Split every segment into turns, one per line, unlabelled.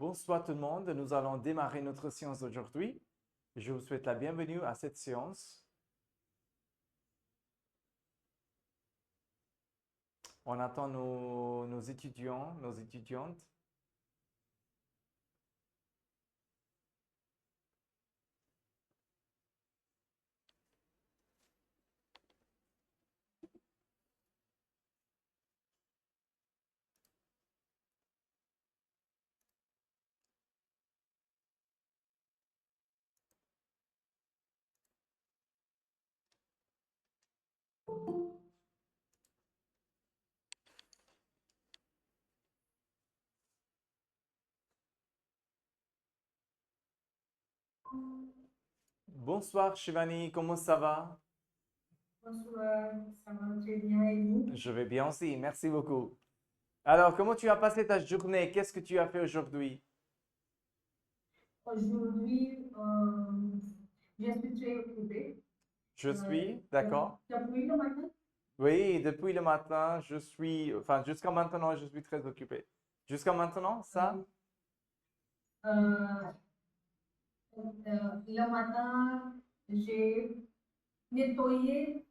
Bonsoir tout le monde, nous allons démarrer notre séance aujourd'hui. Je vous souhaite la bienvenue à cette séance. On attend nos étudiants, nos étudiantes. Bonsoir Shivani, comment ça va?
Bonsoir, ça va très bien et vous?
Je vais bien aussi, merci beaucoup. Alors, comment tu as passé ta journée? Qu'est-ce que tu as fait aujourd'hui?
Aujourd'hui, je suis très occupée.
Je suis, d'accord?
Depuis le matin,
Oui, depuis le matin, jusqu'à maintenant, je suis très occupé. Jusqu'à maintenant, ça?
euh, le matin, j'ai nettoyé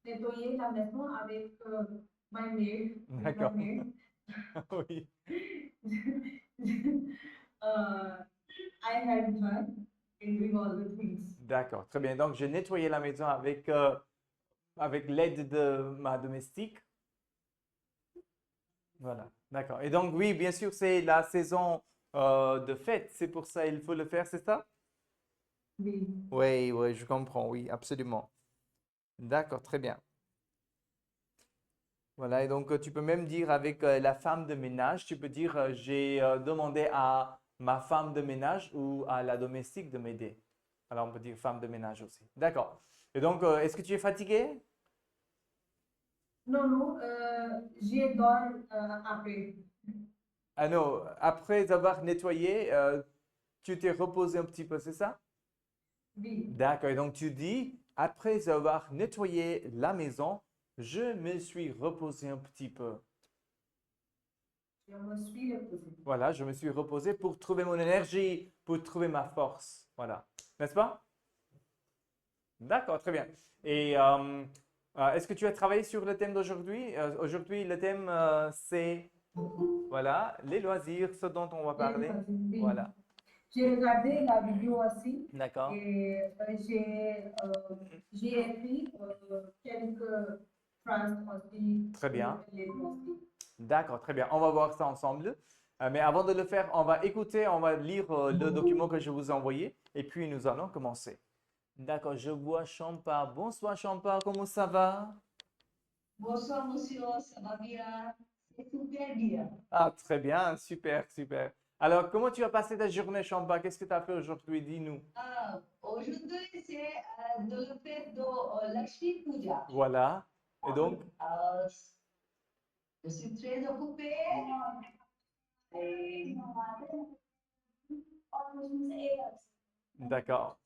nettoyé la maison avec my maid, with my
D'accord.
maid.
Oui.
uh, I had fun in doing all the things.
D'accord, très bien. Donc, j'ai nettoyé la maison avec l'aide de ma domestique. Voilà, d'accord. Et donc, oui, bien sûr, c'est la saison de fête. C'est pour ça il faut le faire, c'est ça?
Oui.
Oui, oui, je comprends. Oui, absolument. D'accord, très bien. Voilà, et donc tu peux même dire avec la femme de ménage, tu peux dire j'ai demandé à ma femme de ménage ou à la domestique de m'aider. Alors, on peut dire femme de ménage aussi. D'accord. Et donc, est-ce que tu es fatigué?
Non, non, j'ai dormi après.
Ah non, après avoir nettoyé, tu t'es reposé un petit peu, c'est ça?
Oui,
D'accord. Et donc tu dis, après avoir nettoyé la maison, je me suis reposé un petit peu.
je me suis reposée.
Voilà, je me suis reposé pour trouver mon énergie, pour trouver ma force. Voilà. N'est-ce pas? D'accord, très bien. Et est-ce que tu as travaillé sur le thème d'aujourd'hui? Aujourd'hui, le thème, c'est, voilà, les loisirs, ce dont on va parler.
Oui.
Voilà.
J'ai regardé la vidéo aussi
D'accord.
et j'ai écrit quelques phrases aussi
Très
sur
bien.
les loisirs.
D'accord, très bien. On va voir ça ensemble. Mais avant de le faire, on va écouter, on va lire le document que je vous ai envoyé et puis nous allons commencer. D'accord, je vois Champa. Bonsoir Champa, comment ça va?
Bonsoir, monsieur, ça va bien? C'est super bien.
Ah, très bien, super, super. Alors, comment tu as passé ta journée, Champa? Qu'est-ce que tu as fait aujourd'hui? Dis-nous.
Aujourd'hui, c'est de le fête de Lakshmi Puja.
Voilà. Et donc,
Euh, je suis très occupée. Et
d'accord.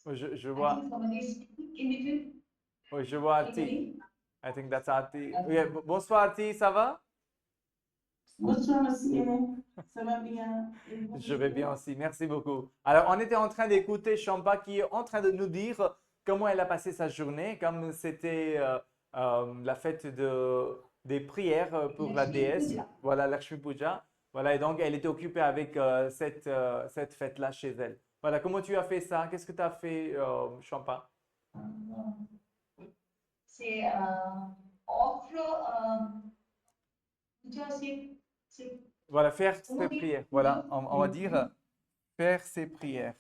Je
I
vois,
think somebody is speaking in between.
oui, je vois Arti.
Anybody?
I think that's Arti. Oui, bonsoir Arti, ça va?
Bonsoir, monsieur. Ça va bien? Et vous,
Je vais bien
monsieur?
aussi, merci beaucoup. Alors, on était en train d'écouter Champa qui est en train de nous dire comment elle a passé sa journée, comme c'était la fête des prières pour la
Lakshmi
déesse,
Puja.
voilà, Lakshmi Puja. Voilà, et donc elle était occupée avec cette fête-là chez elle. Voilà, comment tu as fait ça? Qu'est-ce que tu as fait, Champa?
C'est offre puja, c'est
Voilà, faire
comment
ses
dire
prières.
puja?
Voilà, on va dire faire ses prières.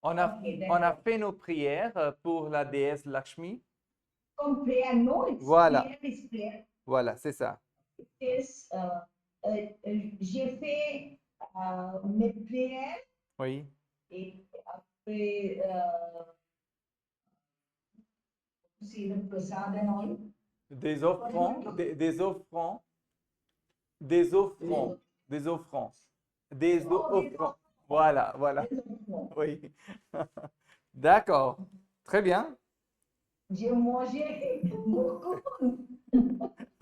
On a,
Okay,
on a
d'accord.
fait nos prières pour la déesse Lakshmi.
Comme prayer, no, it's
Voilà,
prayer is prayer.
voilà, c'est ça.
Is, j'ai fait mes prières
Oui.
et après, c'est le prasad and all.
Des
What do
offrands,
you do?
des offrands, des offrands, des offrands, des
Oh, des
offrands. Voilà, voilà.
offrandes.
Oui. D'accord. Très bien.
j'ai mangé beaucoup.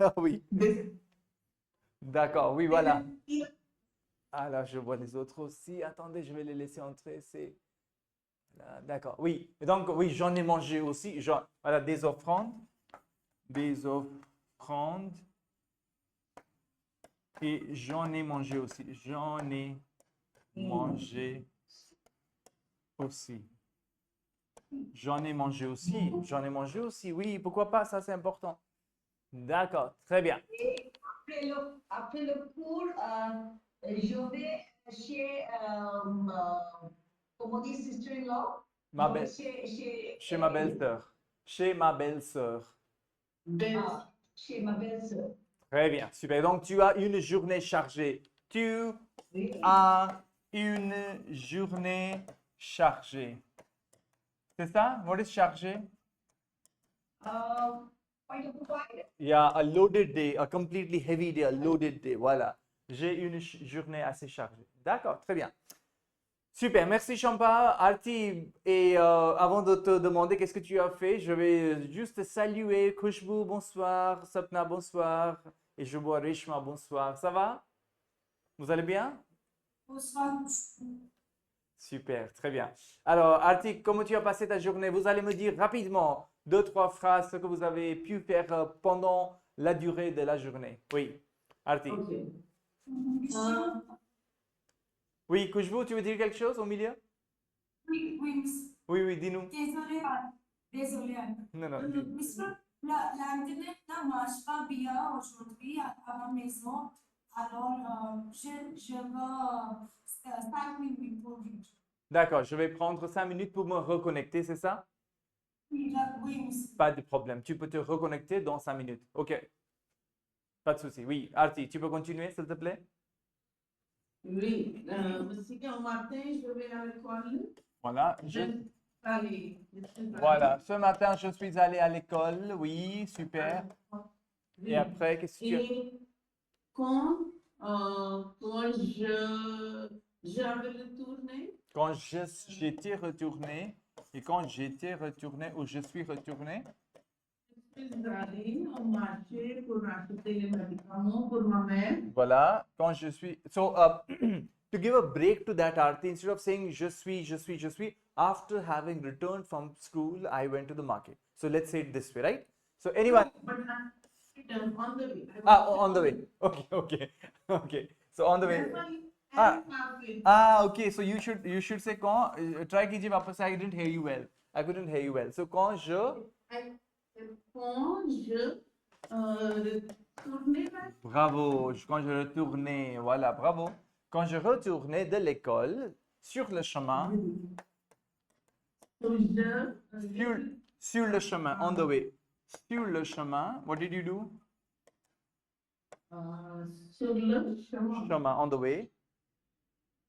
Ah oui,
Des-
d'accord, oui, voilà.
des-
Ah là, je vois les autres aussi. Attendez, je vais les laisser entrer. C'est là, d'accord, oui. Et donc, oui, j'en ai mangé aussi. Voilà, des offrandes. Des offrandes. Et j'en ai mangé aussi. J'en ai mangé aussi. J'en ai mangé aussi. J'en ai mangé aussi. Oui, pourquoi pas? Ça, c'est important. D'accord, très bien.
Et après le cours, je vais chez, comment on dit, sister-in-law.
Ma
Je vais
belle,
chez
chez ma belle-sœur. Chez ma belle-sœur.
des-
chez ma belle-sœur.
Très bien, super. Donc, tu as une journée chargée. Tu
Oui.
as une journée chargée. C'est ça? What is chargé?
Quite occupied.
Yeah, a loaded day, a completely heavy day, a loaded day. Voilà. J'ai une journée assez chargée. D'accord, très bien. Super, merci Champa. Arti, et avant de te demander qu'est-ce que tu as fait, je vais juste saluer Khushbu, bonsoir, Sapna, bonsoir, et je vois Rishma, bonsoir. Ça va? Vous allez bien?
Bonsoir.
Super, très bien. Alors, Arti, comment tu as passé ta journée? Vous allez me dire rapidement deux, trois phrases ce que vous avez pu faire pendant la durée de la journée. Oui, Arti.
Ok.
Oui, Khushbu, tu veux dire quelque chose au milieu?
Oui, oui, miss.
Oui, oui, dis-nous.
Désolé, désolé.
Non, non, dis.
Miss, l'Internet ne marche pas bien aujourd'hui à la maison. Alors, je veux 5 minutes pour vous.
D'accord, je vais prendre 5 minutes pour me reconnecter, c'est ça?
Oui, oui, miss.
Pas de problème. Tu peux te reconnecter dans 5 minutes. OK. Pas de souci. Oui, Arti, tu peux continuer, s'il te plaît?
Oui, aussi au matin, je vais à l'école.
Voilà.
Allez,
Voilà. Ce matin, je suis allé à l'école. Oui, super. Et après, qu'est-ce que tu as?
Et quand j'avais retourné,
Quand j'étais retourné, et quand j'étais retourné ou je suis retourné,
je suis allée au marché pour acheter les médicaments pour ma mère.
voilà. Quand je suis. So, to give a break to that, Arti, instead of saying je suis, after having returned from school, I went to the market. So, let's say it this way, right? So, anyone.
But I'm on the way.
On the way. Okay, okay, okay. So, on the way.
Ah.
Okay. So, you should say quand. Try कीजिए वापस. I didn't hear you well. I couldn't hear you well. So, quand je.
Quand je retournais,
Bravo. Quand je retournais. Voilà, bravo. Quand je retournais de l'école, sur le chemin. Sur le chemin. On the way. Sur le chemin. What did you do?
sur le chemin.
Chemin. On the way.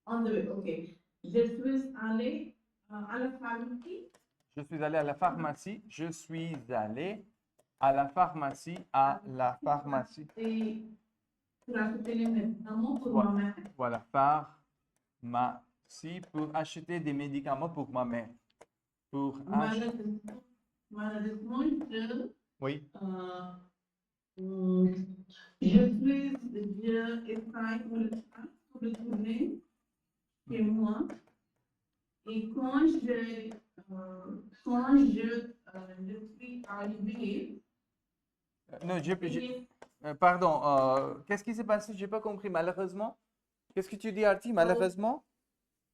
On the way, ok. Je suis allée à la pharmacie.
Je suis allé à la pharmacie. Je suis allé à la pharmacie. À la pharmacie.
Et pour acheter les médicaments pour
Voilà.
ma mère.
Voilà, pharmacie pour acheter des médicaments pour ma mère. Pour acheter.
Malheureusement,
Oui.
je essaye pour retourner chez moi. Et quand je suis arrivée,
Non, pardon, qu'est-ce qui s'est passé? Je n'ai pas compris, malheureusement. Qu'est-ce que tu dis, Arti? Malheureusement?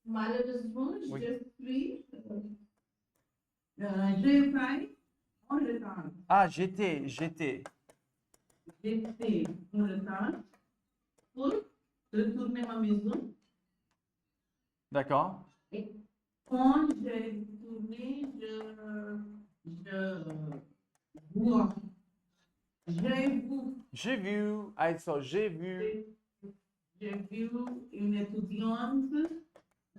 malheureusement,
Oui.
j'ai failli en retard.
Ah, j'étais.
J'étais en retard pour retourner à ma maison.
D'accord.
Et quand j'ai retourné,
J'ai vu, I saw, j'ai vu.
j'ai vu une étudiante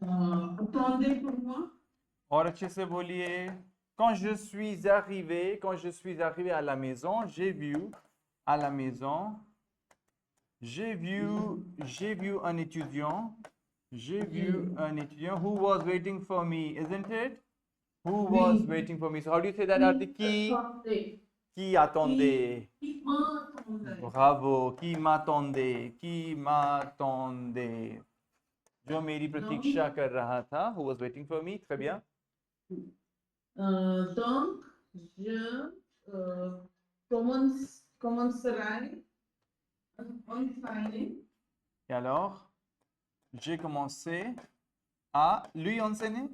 attendre pour moi.
और अच्छे से बोलिए. Quand je suis arrivé à la maison, j'ai vu à la maison, j'ai vu un étudiant who was waiting for me, isn't it? Who was waiting for me? So how do you say that, Arti? Qui attendait? Bravo. Qui m'attendait? Qui m'attendait? जो मेरी प्रतीक्षा कर रहा था. Who was waiting for me? Très bien.
Donc, je commencerai on signing.
Et alors, j'ai commencé à lui enseigner.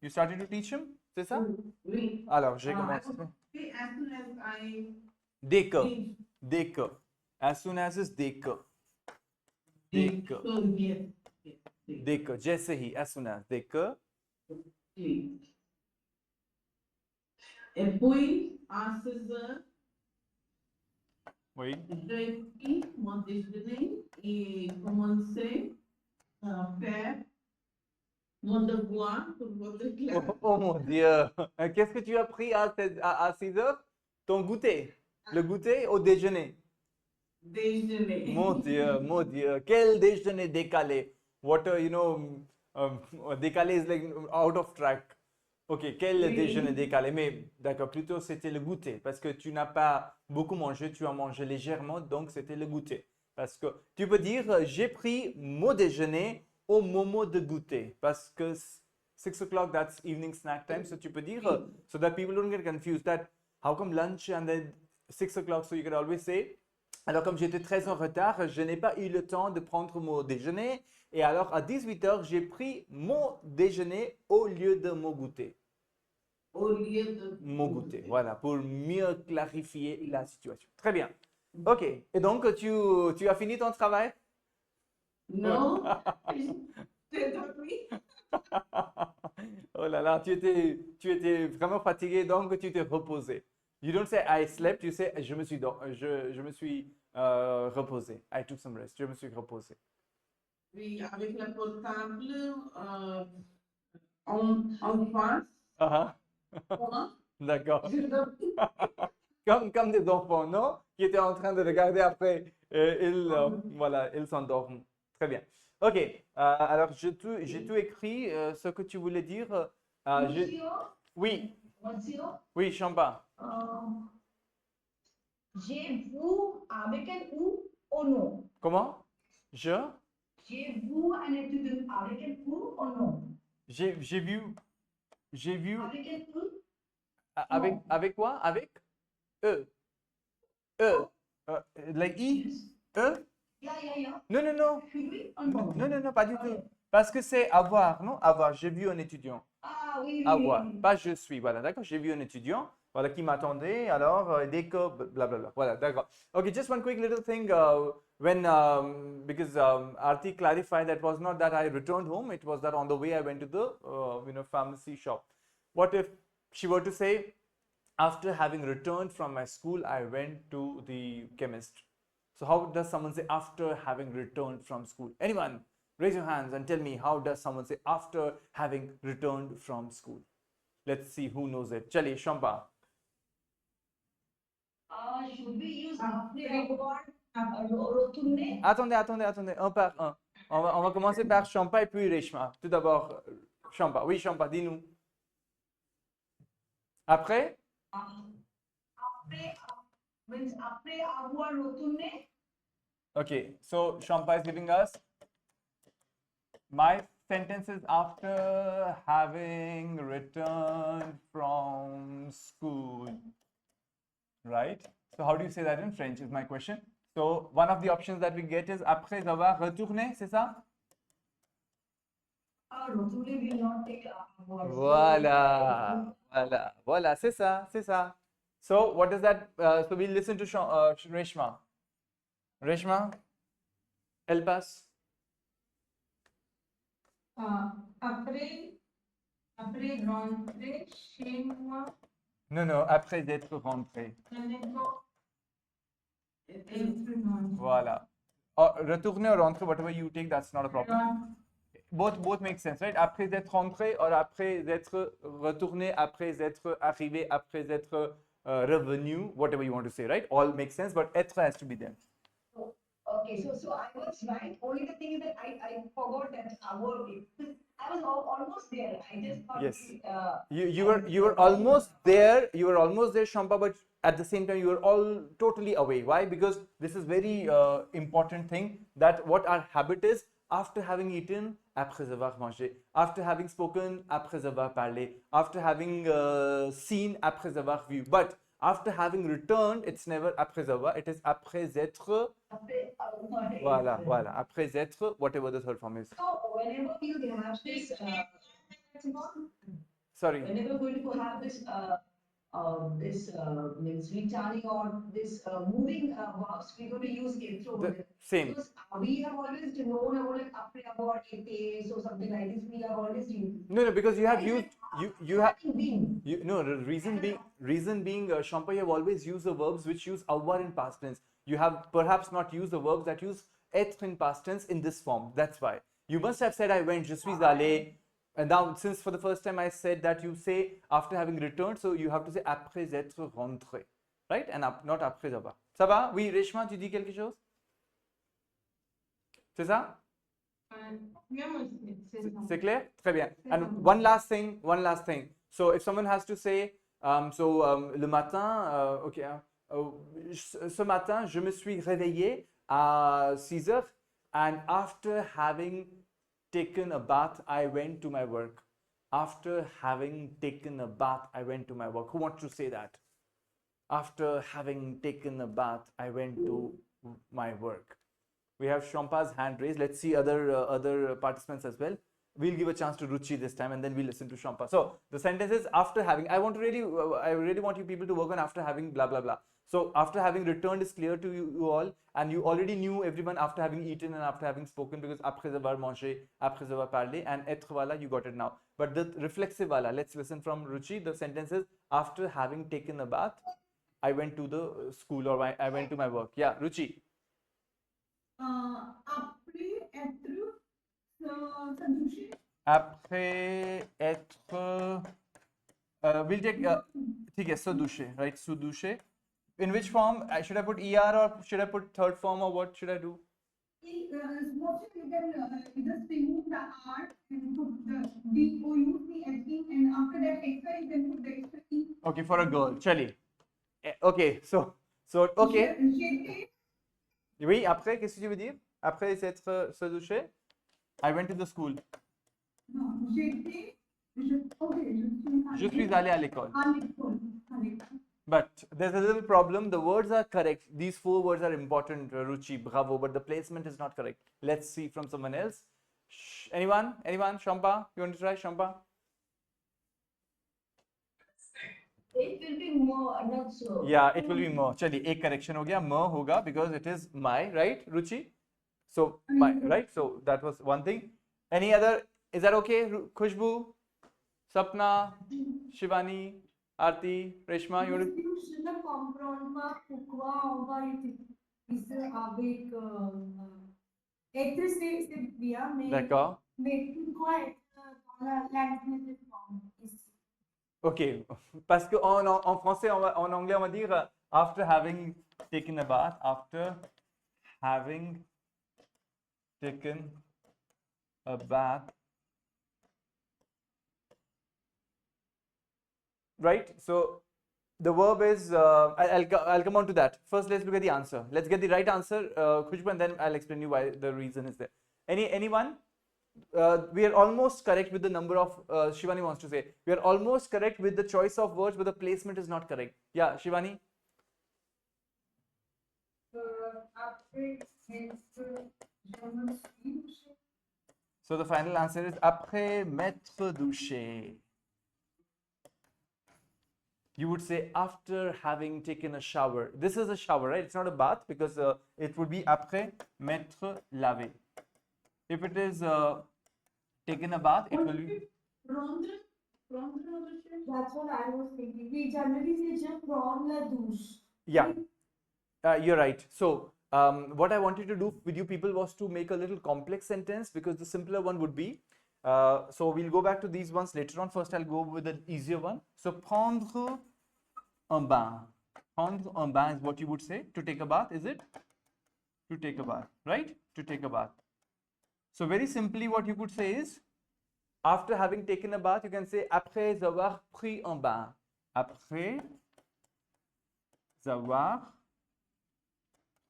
You started to teach him? C'est ça?
Oui.
Alors, j'ai
I
commencé.
would say as soon as I
Dès que.
finish.
Dès que. As soon as is dès que. Dès que.
So, yes. Yes.
Dès que. जैसे ही. As soon as. Dès que.
Oui. Et puis, à 16h,
Oui.
j'ai pris mon déjeuner et commencé à faire mon devoir pour votre classe.
Oh mon Dieu. Qu'est-ce que tu as pris à 6 heures? Ton goûter. Le goûter au déjeuner.
Déjeuner.
Mon Dieu, mon Dieu. Quel déjeuner décalé. What a, décalé is like out of track. Ok, quel
Oui.
déjeuner décalé. Mais d'accord, plutôt c'était le goûter. Parce que tu n'as pas beaucoup mangé, tu as mangé légèrement, donc c'était le goûter. Parce que tu peux dire, j'ai pris mon déjeuner au moment de goûter. Parce que 6 o'clock, that's evening snack time. So tu peux dire, so that people don't get confused, that how come lunch and then 6 o'clock, so you can always say, alors comme j'étais très en retard, je n'ai pas eu le temps de prendre mon déjeuner. Et alors à 18 heures, j'ai pris mon déjeuner au lieu de mon goûter.
Au lieu de
Mon goûter, voilà, pour mieux clarifier la situation. Très bien. Ok, et donc tu as fini ton travail?
Non, j'ai dormi.
Oh là là, tu étais vraiment fatigué, donc tu t'es reposé. You don't say I slept, you say je me suis reposé. I took some rest. Je me suis reposé.
Oui, avec le portable en face.
Ah,
Moi,
d'accord.
je dormi.
Comme des enfants, non? Qui étaient en train de regarder après, voilà, ils s'endorment. Très bien. Ok, alors j'ai tout écrit, ce que tu voulais dire.
Monsieur,
Oui,
monsieur,
oui, Champa.
j'ai vous avec un ou ou non?
Comment?
J'ai vous un étudiant avec un ou non?
J'ai vu,
Avec un ou?
avec quoi? Avec eux. Eux. Like I?
Yes.
Eux?
Yeah.
Non, non, non.
Oui ou non?
Non, pas du tout. Parce que c'est avoir, non? Avoir. J'ai vu un étudiant.
Ah oui.
Avoir. Pas je suis. Voilà, d'accord? J'ai vu un étudiant. Voilà, qui m'attendait. Alors, dès que, blablabla. Voilà, d'accord. Okay, just one quick little thing. Because Aarti clarified that was not that I returned home. It was that on the way I went to the, pharmacy shop. What if she were to say, after having returned from my school, I went to the chemist. So how does someone say after having returned from school? Anyone? Raise your hands and tell me, how does someone say after having returned from school? Let's see who knows it. Chaliye, Shampa.
Should we use après avoir retourné?
Attendez, un par un. On va commencer par Shampa et puis Reshma. Tout d'abord, Shampa. Oui, Shampa, dis-nous. Après?
Après avoir retourné?
Okay, so Shampa is giving us my sentences after having returned from school. Right? So how do you say that in French is my question. So one of the options that we get is après avoir retourné, c'est ça?
Retourner will not take avoir.
Voilà, c'est ça. So what does that, so we'll listen to Reshma. Reshma, help us.
Après rentrer chez moi,
Non, après d'être rentré. Voilà. Retourner or rentrer, whatever you take, that's not a problem. Both make sense, right? Après d'être rentré or après d'être retourné, après d'être arrivé, après d'être revenu, whatever you want to say, right? All makes sense, but être has to be there.
Okay, so I was right. Only the thing is that I forgot that hour. I was almost there. I just thought.
Yes. You
I
were almost there. You were almost there, Shampa, but at the same time you were all totally away. Why? Because this is very important thing, that what our habit is, after having eaten, après avoir mangé, after having spoken, après avoir parlé, after having seen, après avoir vu. But after having returned, it's never après avoir, it is après être. Voilà, voilà. Après être, whatever the third form is.
So whenever you have this,
Sorry.
whenever going to have this means returning or this moving verbs, we're going to use it. So
Same.
because we have always known about like après about it is or something like this. We have always used.
No, because you have used you have
Been.
no, the reason being Shampa, you have always used the verbs which use avoir in past tense. You have perhaps not used the verbs that use être in past tense in this form. That's why you must have said I went, je suis allé, and now since for the first time I said that you say after having returned, so you have to say après être rentré, right? And not après avoir. Ça va? Oui, Reshma, tu dis quelque chose? C'est ça? C'est clair? Très bien. And one last thing. So if someone has to say, le matin, ce matin, je me suis réveillé à 6 heures, and after having taken a bath, I went to my work. After having taken a bath, I went to my work. Who wants to say that? After having taken a bath, I went to my work. We have Shampa's hand raised. Let's see other participants as well. We'll give a chance to Ruchi this time, and then we'll listen to Shampa. So the sentence is after having. I really want you people to work on after having blah blah blah. So after having returned is clear to you all, and you already knew everyone after having eaten and after having spoken, because après avoir mangé, après avoir parlé, and être wala you got it now. But the reflexive wala, let's listen from Ruchi. The sentence is after having taken a bath, I went to the school, or I went to my work. Yeah, Ruchi. Après être, we'll take, ठीक है, se doucher, right? Se doucher. In which form? Should I put er or should I put third form, or what should I do?
Mostly you can just remove the R and put the D-O-U-C-H-E, and after that extra you can put the extra E.
Okay, for a girl. Chali. Okay, so okay. Oui, après, qu'est-ce que tu veux dire? Après s'être se doucher, I went to the school.
Non,
Je suis allé à l'école. But there's a little problem. The words are correct. These 4 words are important, Ruchi, bravo, but the placement is not correct. Let's see from someone else. Anyone? Shampa? You want to try, Shampa?
It will be more, not so.
Yeah, it will be more. Chali, ek correction ho gaya, more hoga, because it is my, right, Ruchi? So, my, right? So, that was one thing. Any other? Is that okay? Khushbu, Sapna, Shivani, Aarti, Reshma, you want to?
Je ne comprends pas pourquoi on va utiliser avec être, c'est bien,
D'accord.
mais pourquoi être dans la l'infinitive form ici?
Ok, parce qu'en français, en anglais, on va dire after having taken a bath, after having taken a bath, right? So the verb is, I'll come on to that. First, let's look at the answer. Let's get the right answer, Khushbu, and then I'll explain you why the reason is there. Anyone? We are almost correct with the number of, Shivani wants to say, we are almost correct with the choice of words, but the placement is not correct. Yeah, Shivani? So the final answer is après m'être douché. You would say after having taken a shower. This is a shower, right? It's not a bath, because it would be après m'être lavé. If it is taken a bath, it will be.
That's what I was thinking. We generally say je prends la douche.
Yeah, you're right. So what I wanted to do with you people was to make a little complex sentence, because the simpler one would be. So we'll go back to these ones later on. First, I'll go with the easier one. So prendre un bain. Prendre un bain is what you would say, to take a bath, is it? To take a bath, right? To take a bath. So very simply what you could say is, after having taken a bath, you can say après avoir pris un bain. Après avoir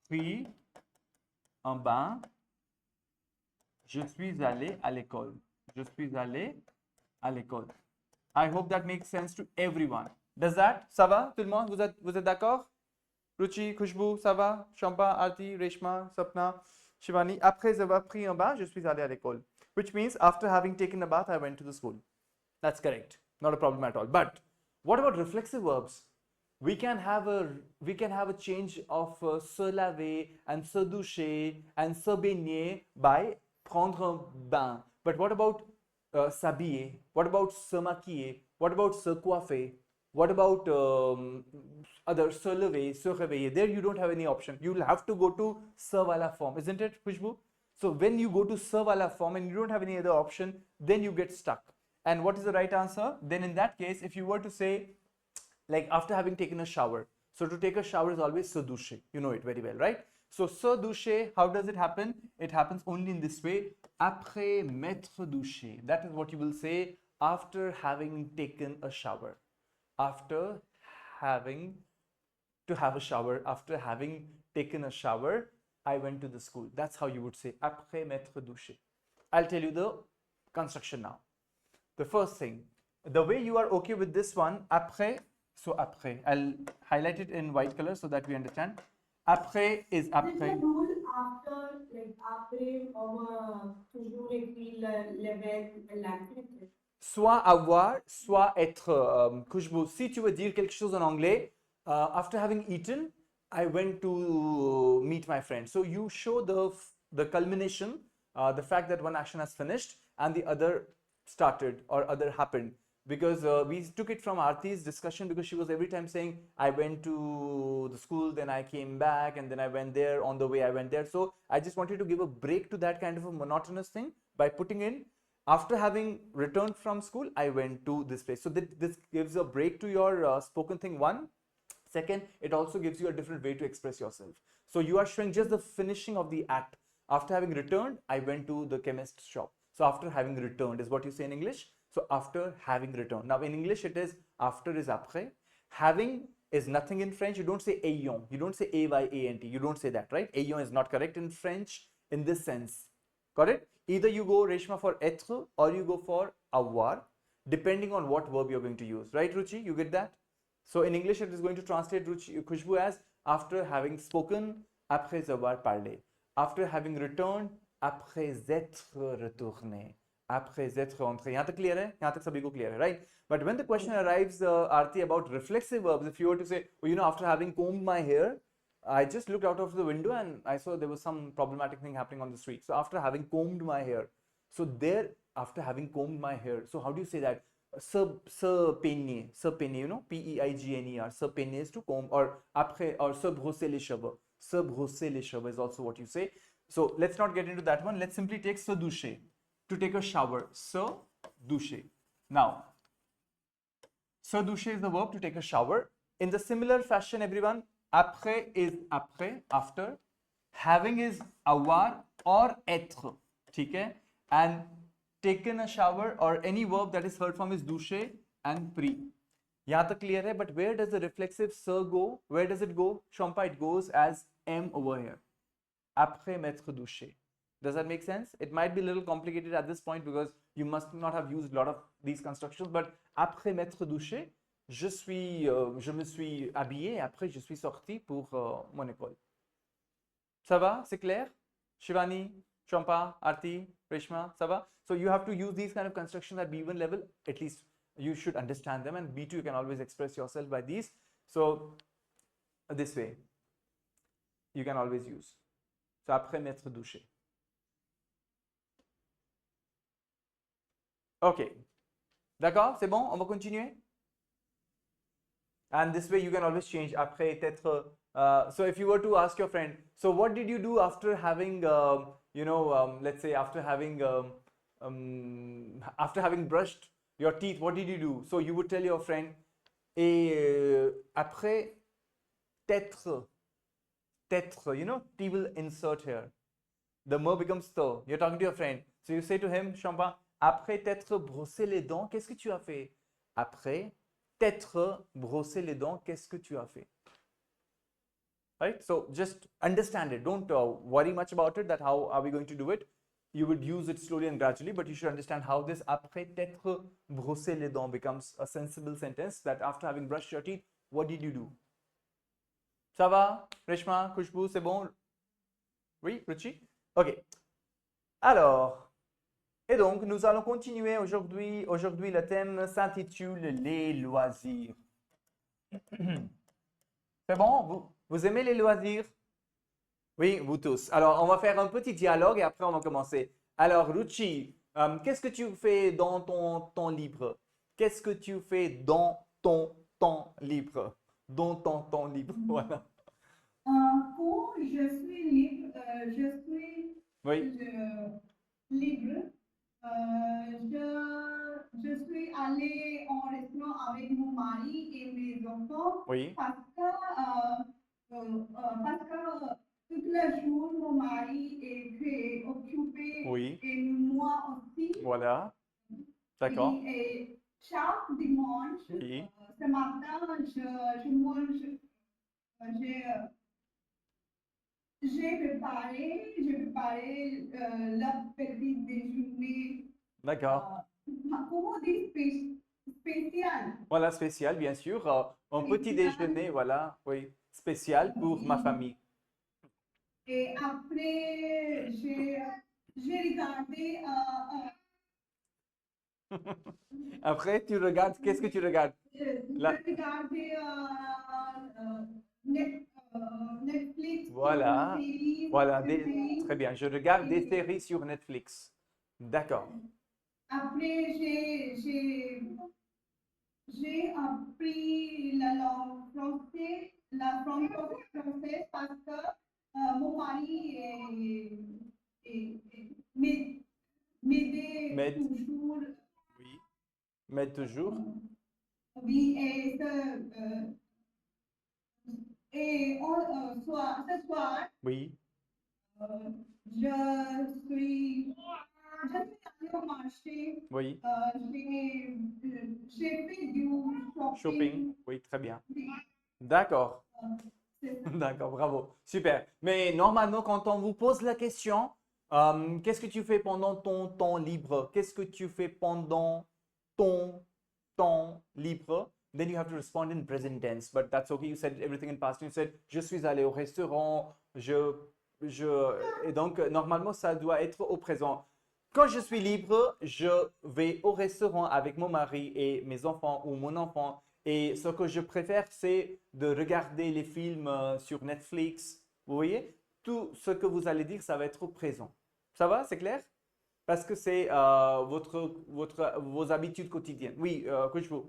pris un bain, je suis allé à l'école. Je suis allé à l'école. I hope that makes sense to everyone. Does that? Ça va, tout le monde? Vous êtes d'accord? Ruchi, Khushbu, ça va? Champa, Arti, Reshma, Sapna, Shivani. Après avoir pris un bain, je suis allé à l'école. Which means after having taken a bath, I went to the school. That's correct. Not a problem at all. But what about reflexive verbs? We can have a change of se laver and se doucher and se baigner by prendre un bain. But what about s'habiller? What about se maquiller? What about se coiffer? What about other se lever, se réveiller? There you don't have any option. You'll have to go to se wala form, isn't it, Khushbu? So when you go to se wala form and you don't have any other option, then you get stuck. And what is the right answer? Then in that case, if you were to say, like after having taken a shower. So to take a shower is always se doucher. You know it very well, right? So se doucher, how does it happen? It happens only in this way. Après m'être douché. That is what you will say after having taken a shower. After having to have a shower, after having taken a shower, I went to the school. That's how you would say après m'être douché. I'll tell you the construction now. The first thing, the way you are okay with this one, après, so après, I'll highlight it in white color so that we understand. Après is
Is it
après.
the rule after, like, après avoir toujours écrit le level l'activité?
Soit avoir, soit être. Khushbu, si tu veux dire quelque chose en anglais, after having eaten, I went to meet my friend. So you show the culmination, the fact that one action has finished and the other started or other happened. Because we took it from Aarti's discussion, because she was every time saying, I went to the school, then I came back, and then I went there, on the way I went there. So I just wanted to give a break to that kind of a monotonous thing by putting in, after having returned from school, I went to this place. So this gives a break to your spoken thing, one. Second, it also gives you a different way to express yourself. So you are showing just the finishing of the act. After having returned, I went to the chemist's shop. So after having returned is what you say in English. So after having returned. Now in English it is after is après. Having is nothing in French. You don't say ayant. You don't say ayant. You don't say that, right? Ayant is not correct in French in this sense. Got it? Either you go, Reshma, for être or you go for avoir, depending on what verb you're going to use. Right, Ruchi? You get that? So in English it is going to translate Khushbu as after having spoken, après avoir parlé. After having returned, après être retourné. Après être rentré. यहाँ तक clear है? यहाँ तक सभी को clear है, right? But when the question arrives, Aarti, about reflexive verbs, if you were to say, oh, you know, after having combed my hair, I just looked out of the window and I saw there was some problematic thing happening on the street. So after having combed my hair, so there, after having combed my hair, so how do you say that? Se peigner, you know, P-E-I-G-N-E-R, se peigner is to comb, or après, or se brosser les cheveux. Se brosser les cheveux is also what you say. So let's not get into that one. Let's simply take se doucher, to take a shower. Se doucher. Now, se doucher is the verb to take a shower. In the similar fashion, everyone, après is après, after. Having is avoir or être. ठीक है? And taken a shower or any verb that is third form is doucher and pris. यहाँ तक clear है, but where does the reflexive se go? Where does it go? Shompa, it goes as am over here. Après m'être douché. Does that make sense? It might be a little complicated at this point because you must not have used a lot of these constructions, but après m'être douché, je me suis habillé et après je suis sorti pour mon école. Ça va? C'est clair? Shivani, Shompa, Aarti, Reshma, ça va? So you have to use these kind of constructions at B1 level. At least you should understand them, and B2 you can always express yourself by these. So this way you can always use. So après m'être douché. Ok. D'accord? C'est bon? On va continuer? And this way you can always change après être. So if you were to ask your friend, so what did you do after having, let's say after having brushed your teeth, what did you do? So you would tell your friend, et après t'être t'être, you know, T will insert here. The more becomes to. You're talking to your friend. So you say to him, Shamba, après t'être brossé les dents, qu'est-ce que tu as fait? Après t'être brossé les dents, qu'est-ce que tu as fait? Right? So just understand it. Don't worry much about it, that how are we going to do it. You would use it slowly and gradually, but you should understand how this après t'être brossé les dents becomes a sensible sentence, that after having brushed your teeth, what did you do? Ça va? Reshma, Khushbu, c'est bon? Oui, Ruchi? Ok. Alors, et donc, nous allons continuer aujourd'hui. Aujourd'hui, le thème s'intitule les loisirs. C'est bon? Vous aimez les loisirs? Oui, vous tous. Alors, on va faire un petit dialogue et après, on va commencer. Alors, Ruchi, qu'est-ce que tu fais dans ton temps libre? Qu'est-ce que tu fais dans ton temps libre? Dans ton temps libre, voilà.
Quand je suis libre,
Oui,
libre. Je suis allée en restaurant avec mon mari et mes enfants
oui,
parce que toute la journée, mon mari est très occupé
oui,
et moi aussi.
voilà. D'accord.
Et chaque dimanche,
Oui,
ce matin, je mange, j'ai j'ai préparé la petite déjeuner.
d'accord.
Comment dire spécial?
Voilà, spécial, bien sûr. Un petit
Spécial.
déjeuner, voilà, oui, spécial pour ma famille.
Et après, j'ai regardé
Après, tu regardes, qu'est-ce que tu regardes? Là,
j'ai regardé Netflix,
voilà,
séries,
voilà,
séries.
très bien. Je regarde des séries sur Netflix. D'accord.
Après, j'ai appris la langue française, la langue française parce que mon mari m'aidait
Mais,
toujours.
oui, mais toujours.
Oui, ce soir,
Oui,
euh, je suis allée au marché,
oui.
j'ai fait du
Shopping,
shopping.
oui, très bien. D'accord.
C'est ça.
D'accord, bravo. Super. Mais normalement, quand on vous pose la question, qu'est-ce que tu fais pendant ton temps libre? Qu'est-ce que tu fais pendant ton temps libre? Then you have to respond in present tense, but that's okay. You said everything in past. You said, je suis allé au restaurant, et donc, normalement, ça doit être au présent. Quand je suis libre, je vais au restaurant avec mon mari et mes enfants ou mon enfant. Et ce que je préfère, c'est de regarder les films sur Netflix. Vous voyez, tout ce que vous allez dire, ça va être au présent. Ça va, c'est clair? Parce que c'est vos habitudes quotidiennes. Oui, Coach Wu.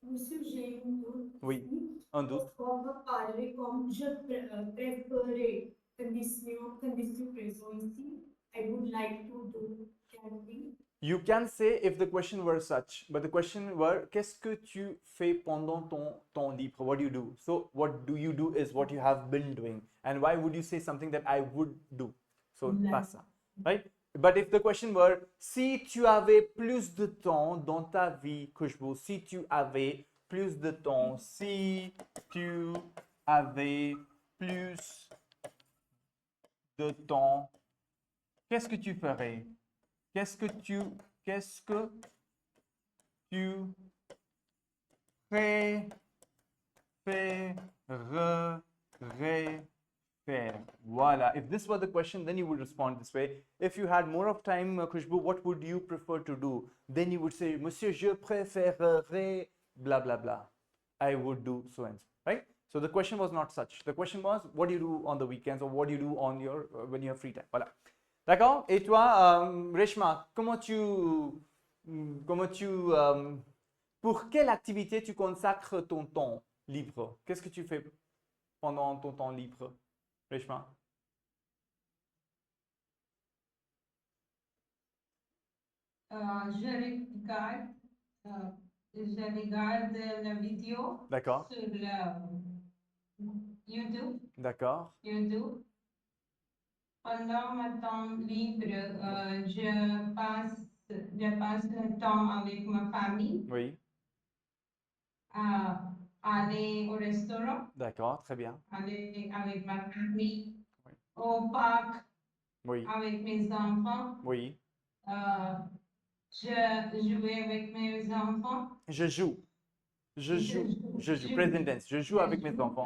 Monsieur, j'ai une doute
Oui,
ici.
un doute.
On va parler comme je préférais condition présent ici. I would like to do camping.
You can say if the question were such, but the question were, qu'est-ce que tu fais pendant ton temps libre? What do you do? So what do you do is what you have been doing. And why would you say something that I would do? So pas ça, right? But if the question were, si tu avais plus de temps dans ta vie, Khushbu, si tu avais plus de temps, si tu avais plus de temps, qu'est-ce que tu ferais? Qu'est-ce que tu préférerais faire? Voilà. If this were the question, then you would respond this way. If you had more of time, Khushbu, what would you prefer to do? Then you would say, Monsieur, je préférerais blah blah blah. I would do so and so, right? So the question was not such. The question was, what do you do on the weekends or what do you do on your when you have free time? Voilà. D'accord? Et toi, Reshma, pour quelle activité tu consacres ton temps libre? Qu'est-ce que tu fais pendant ton temps libre, Reshma?
Je regarde la vidéo
D'accord.
sur
YouTube.
D'accord.
YouTube. Pendant mon temps libre, je passe le temps avec ma famille,
Oui.
aller au restaurant,
D'accord. Très bien.
aller avec ma famille,
Oui.
au parc
Oui.
avec mes enfants.
Oui.
Je joue avec mes enfants.
Je joue. Je joue. Je joue.
Je
Present tense. Je joue avec mes enfants.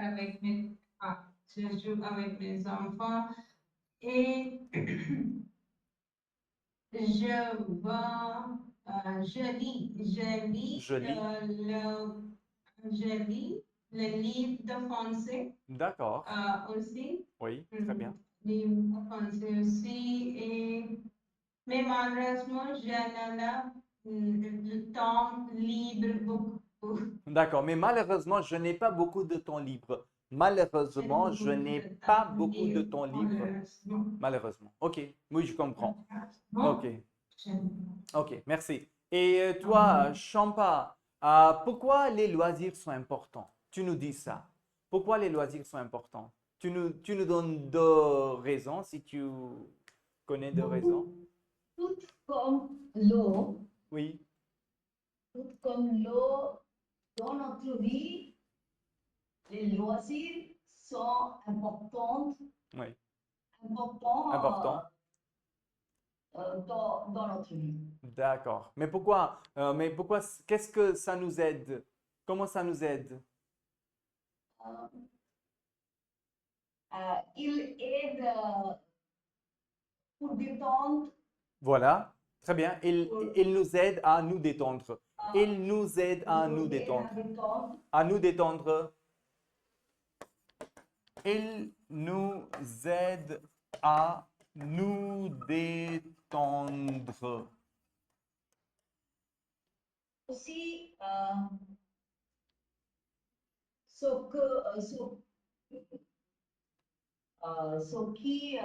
Je joue avec mes enfants et
Je lis.
je lis le livre de français
D'accord.
aussi.
Oui. Très bien.
Livre de français aussi. Mais malheureusement, je n'ai le temps libre beaucoup.
D'accord. Mais malheureusement, je n'ai pas beaucoup de temps libre. Malheureusement, je n'ai pas beaucoup de temps libre. Malheureusement. OK. Oui, je comprends. OK. OK. Merci. Et toi, Champa, pourquoi les loisirs sont importants? Tu nous dis ça. Pourquoi les loisirs sont importants? Tu nous donnes deux raisons, si tu connais deux raisons.
Tout comme l'eau,
Oui.
tout comme l'eau dans notre vie, les loisirs sont importants,
Oui.
importants
Important.
dans notre vie.
D'accord. Mais pourquoi, qu'est-ce que ça nous aide? Comment ça nous aide?
Il aide pour détendre,
Voilà. Très bien. Il nous aide à nous détendre. Il nous aide à nous détendre. À nous détendre. Il nous aide à nous détendre.
aussi ce qui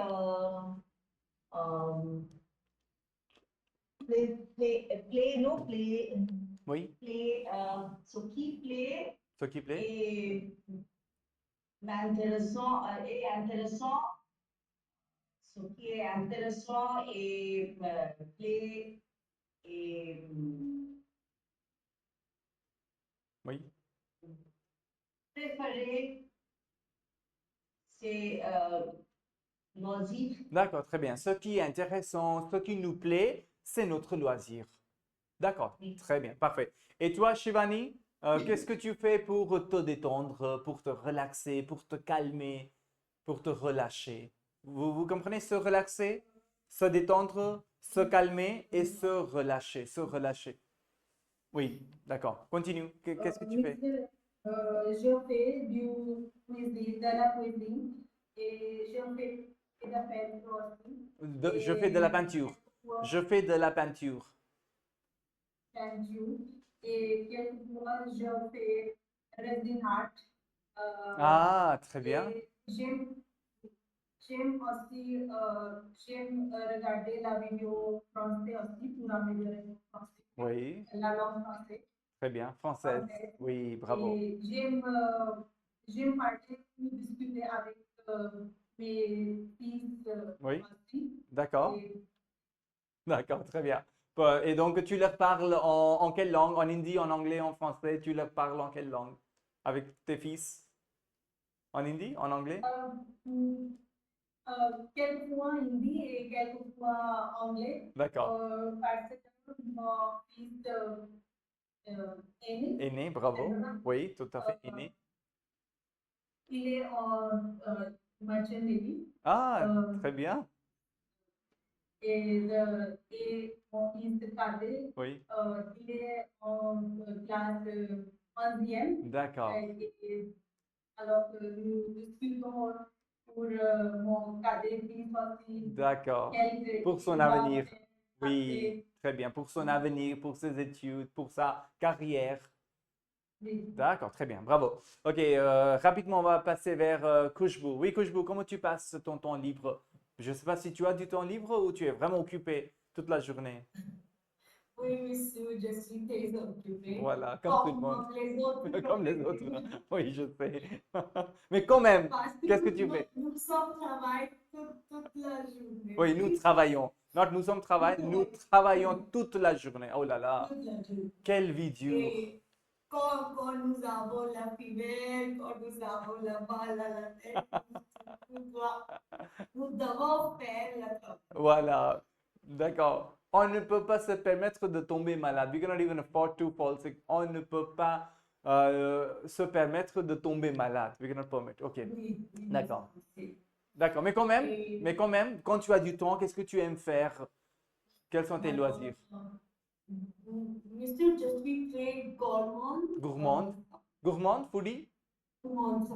Oui.
ce qui plaît
Ce qui plaît?
et intéressant, ce qui est intéressant et plaît et
Oui.
préféré, c'est loisir.
D'accord, très bien. Ce qui est intéressant, ce qui nous plaît, c'est notre loisir. D'accord,
Oui.
très bien, parfait. Et toi, Shivani, qu'est-ce que tu fais pour te détendre, pour te relaxer, pour te calmer, pour te relâcher? Vous comprenez, se relaxer, se détendre, se calmer et se relâcher, se relâcher. Oui, d'accord. Continue. Qu'est-ce que tu fais?
Je fais du cuisine, de la cuisine et je fais de la peinture aussi.
Je fais de la peinture. Je fais de la peinture.
Peinture. Et quelquefois, je fais resin art.
Ah, très bien.
Et j'aime aussi regarder la vidéo française aussi, pour améliorer mon français,
Oui,
la langue française.
très bien. Française. Oui, bravo.
Et j'aime parler, discuter avec mes fils
Oui,
aussi.
d'accord.
Et
D'accord, très bien. Et donc, tu leur parles en quelle langue? En hindi, en anglais, en français? Tu leur parles en quelle langue? Avec tes fils? En hindi? En anglais?
quelquefois hindi et quelquefois anglais.
D'accord.
Parce que mon fils aîné,
Aîné, bravo. Oui, tout à fait. Aîné.
il est en merchant navy.
Ah, très bien.
Et mon fils cadet,
Oui,
il est en classe 11e.
d'accord.
Alors que nous discutons pour mon cadet fils aussi,
D'accord.
quel
Pour son
il va
avenir.
faire
Oui,
après.
très bien. Pour son avenir, pour ses études, pour sa carrière.
Oui.
D'accord, très bien, bravo. Ok, rapidement, on va passer vers Khushbu. Oui, Khushbu, comment tu passes ton temps libre? Je ne sais pas si tu as du temps libre ou tu es vraiment occupé toute la journée.
Oui, monsieur, je suis très occupée.
Voilà, comme tout le monde.
Comme les autres.
Comme les autres. Oui, je sais. Mais quand même,
Parce que
qu'est-ce que tu fais?
nous sommes travaillés toute la journée.
Oui, nous travaillons. Not nous sommes travail, nous travaillons toute la journée. Oh là là,
Toute la journée.
quelle vie dure.
Et quand nous avons la fièvre, quand nous avons la balle à la tête, nous devons faire le travail.
Voilà, d'accord. On ne peut pas se permettre de tomber malade. We cannot even afford to fall sick. On ne peut pas se permettre de tomber malade. We cannot permit. Ok,
Oui, oui,
d'accord.
c'est-
D'accord.
Et-
Mais quand même, quand tu as du temps, qu'est-ce que tu aimes faire? Quels sont tes
alors,
loisirs?
Monsieur, je suis très gourmand.
Gourmande? Gourmande, foodie?
Gourmand,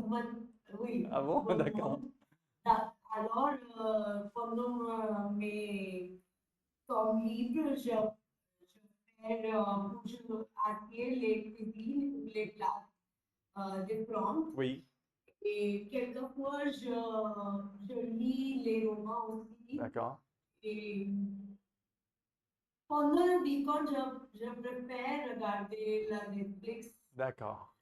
oui,
Ah bon?
gourmand.
D'accord.
Alors, pendant mes temps libres, je fais pour arrêter les cuisines, les plats différents.
Oui,
Et quelquefois, je lis les romans aussi.
d'accord.
Et pendant le week-end, je préfère regarder la Netflix.
D'accord.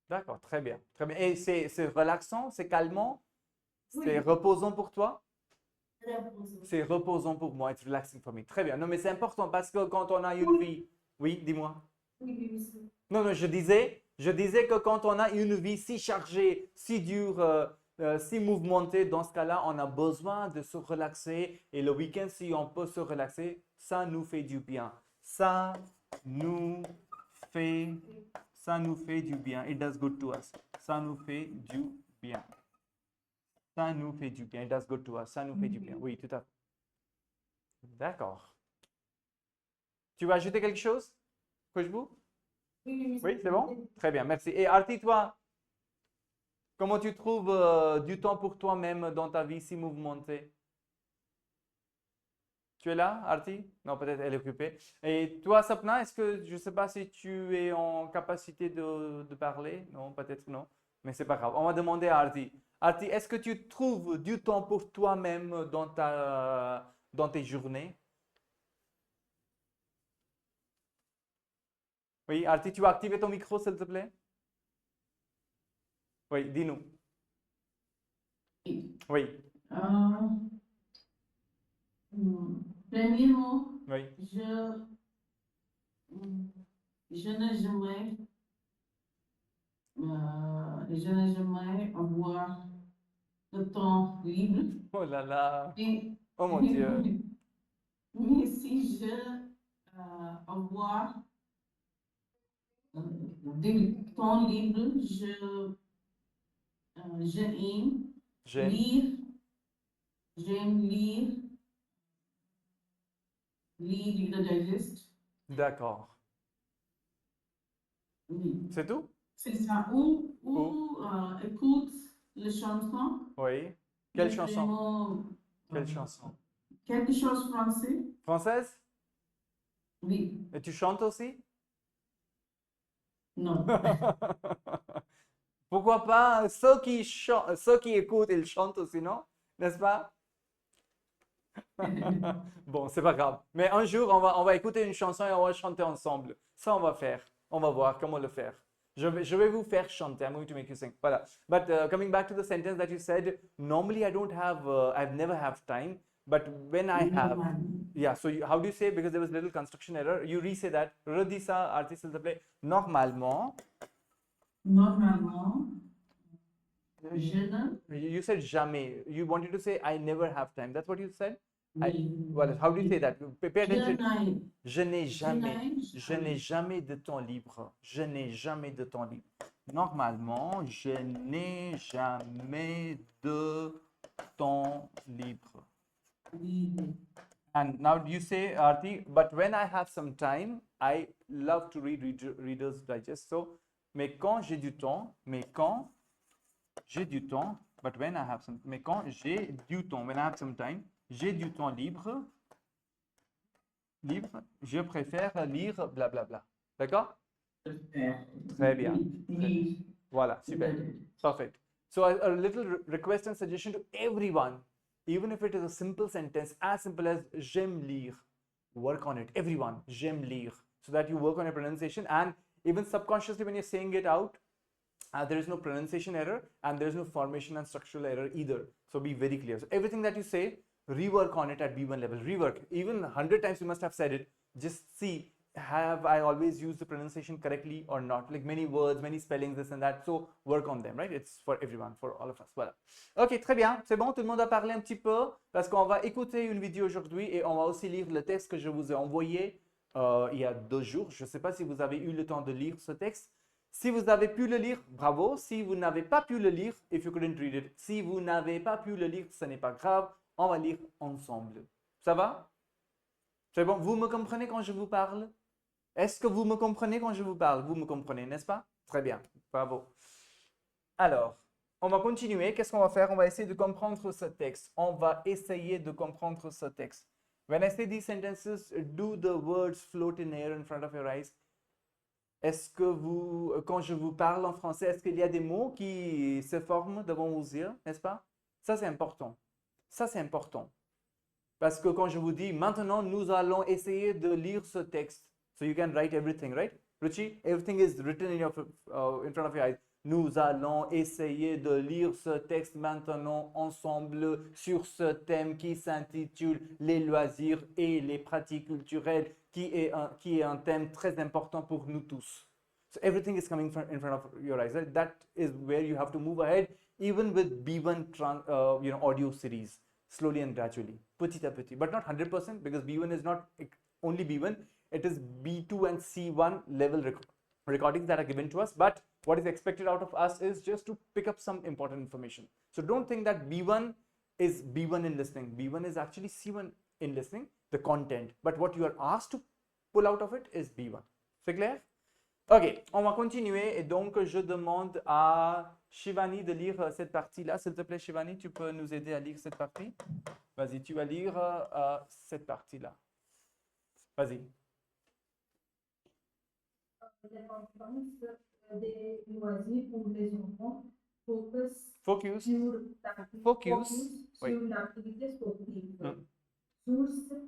D'accord, très bien. Très bien. Et c'est relaxant, c'est calmant, c'est
Oui.
reposant pour toi?
Reposer.
C'est reposant pour moi, it's relaxing for me. Très bien. Non, mais c'est important parce que quand on a une vie. Oui, dis-moi.
Oui, oui, monsieur.
Non, non, je disais que quand on a une vie si chargée, si dure, si mouvementée, dans ce cas-là, on a besoin de se relaxer. Et le week-end, si on peut se relaxer, ça nous fait du bien. Nous fait, ça nous fait du bien. It does good to us. Ça nous fait du bien. Ça nous fait du bien. It does good to us. Ça nous fait du bien. Oui, tout à fait. D'accord. Tu veux ajouter quelque chose, Khushbou?
Oui,
Oui, c'est bon? Très bien, merci. Et Arti, toi, comment tu trouves du temps pour toi-même dans ta vie si mouvementée? Tu es là, Arti? Non, peut-être elle est occupée. Et toi, Sapna, est-ce que je ne sais pas si tu es en capacité de parler? Non, peut-être non. Mais c'est pas grave. On va demander à Arti. Arti, est-ce que tu trouves du temps pour toi-même dans tes journées? Oui, Arti, tu as activé ton micro, s'il te plaît? Oui, dis-nous. Oui,
Premièrement,
oui,
je n'ai jamais, je n'ai jamais avoir de temps libre.
oh là là,
Et,
oh mon Dieu,
mais si je avoir du temps libre, j'aime
j'aime,
lire, j'aime lire le digest.
d'accord.
Oui.
C'est tout?
C'est ça.
Ou,
Écoute les chansons.
oui,
Mais
quelle chanson?
vraiment,
Quelle chanson?
quelque chose français.
Française?
Oui.
Et tu chantes aussi?
Non.
Pourquoi pas? Ceux qui écoutent, ils chantent aussi, non? N'est-ce pas? Bon, c'est pas grave. Mais un jour, on va écouter une chanson et on va chanter ensemble. Ça, on va faire. On va voir comment le faire. Je vais vous faire chanter. I'm going to make you sing. Voilà. But coming back to the sentence that you said, normally I don't have, I've never have time. But when I have, yeah. So how do you say? Because there was little construction error. You re-say that. Redisa, artiste, s'il te plaît. Normalement.
Normalement, je ne.
You said jamais. You wanted to say I never have time. That's what you said?
Oui.
Well, how do you say that? Pay attention.
Je n'ai
Je n'ai jamais de temps libre. Je n'ai jamais de temps libre. Normalement, je n'ai jamais de temps libre. And now you say, Arti, but when I have some time, I love to read Reader's Digest. So, mais quand j'ai du temps, but when I have some, mais quand j'ai du temps, when I have some time, j'ai du temps libre, je préfère lire blablabla. D'accord? Très bien. Voilà, super. Perfect. So a little request and suggestion to everyone, even if it is a simple sentence, as simple as j'aime lire. work on it. Everyone, j'aime lire, so that you work on your pronunciation, and even subconsciously when you're saying it out, there is no pronunciation error and there is no formation and structural error either. So be very clear. So everything that you say, rework on it at B1 level. Rework. Even 100 times you must have said it. Just see, have I always used the pronunciation correctly or not? Like many words, many spellings, this and that. So work on them, right? It's for everyone, for all of us. Voilà. Ok, très bien. C'est bon, tout le monde a parlé un petit peu parce qu'on va écouter une vidéo aujourd'hui et on va aussi lire le texte que je vous ai envoyé il y a 2 jours. Je ne sais pas si vous avez eu le temps de lire ce texte. Si vous avez pu le lire, bravo. Si vous n'avez pas pu le lire, if you couldn't read it, si vous n'avez pas pu le lire, ce n'est pas grave. On va lire ensemble. Ça va? C'est bon? Vous me comprenez quand je vous parle? Est-ce que vous me comprenez quand je vous parle? Vous me comprenez, n'est-ce pas? Très bien. Bravo. Alors, on va continuer. Qu'est-ce qu'on va faire? On va essayer de comprendre ce texte. On va essayer de comprendre ce texte. When I say these sentences, do the words float in air in front of your eyes? Est-ce que vous, quand je vous parle en français, est-ce qu'il y a des mots qui se forment devant vos yeux, n'est-ce pas? Ça, c'est important. Ça, c'est important. Parce que quand je vous dis, maintenant, nous allons essayer de lire ce texte. So you can write everything, right? Ruchi, everything is written in front of your eyes. Nous allons essayer de lire ce texte maintenant ensemble sur ce thème qui s'intitule les loisirs et les pratiques culturelles, qui est un thème très important pour nous tous. So everything is coming in front of your eyes. Right? That is where you have to move ahead, even with B1 audio series, slowly and gradually, petit à petit, but not 100% because B1 is not only B1. It is B2 and C1 level recordings that are given to us, but what is expected out of us is just to pick up some important information. So don't think that B1 is B1 in listening. B1 is actually C1 in listening, the content, but what you are asked to pull out of it is B1. C'est clair? Ok, on va continuer et donc je demande à Shivani de lire cette partie-là. S'il te plaît, Shivani, tu peux nous aider à lire cette partie? Vas-y, tu vas lire cette partie-là. Vas-y.
La conférence des loisirs pour les enfants
Focus.
sur l'activité sportive.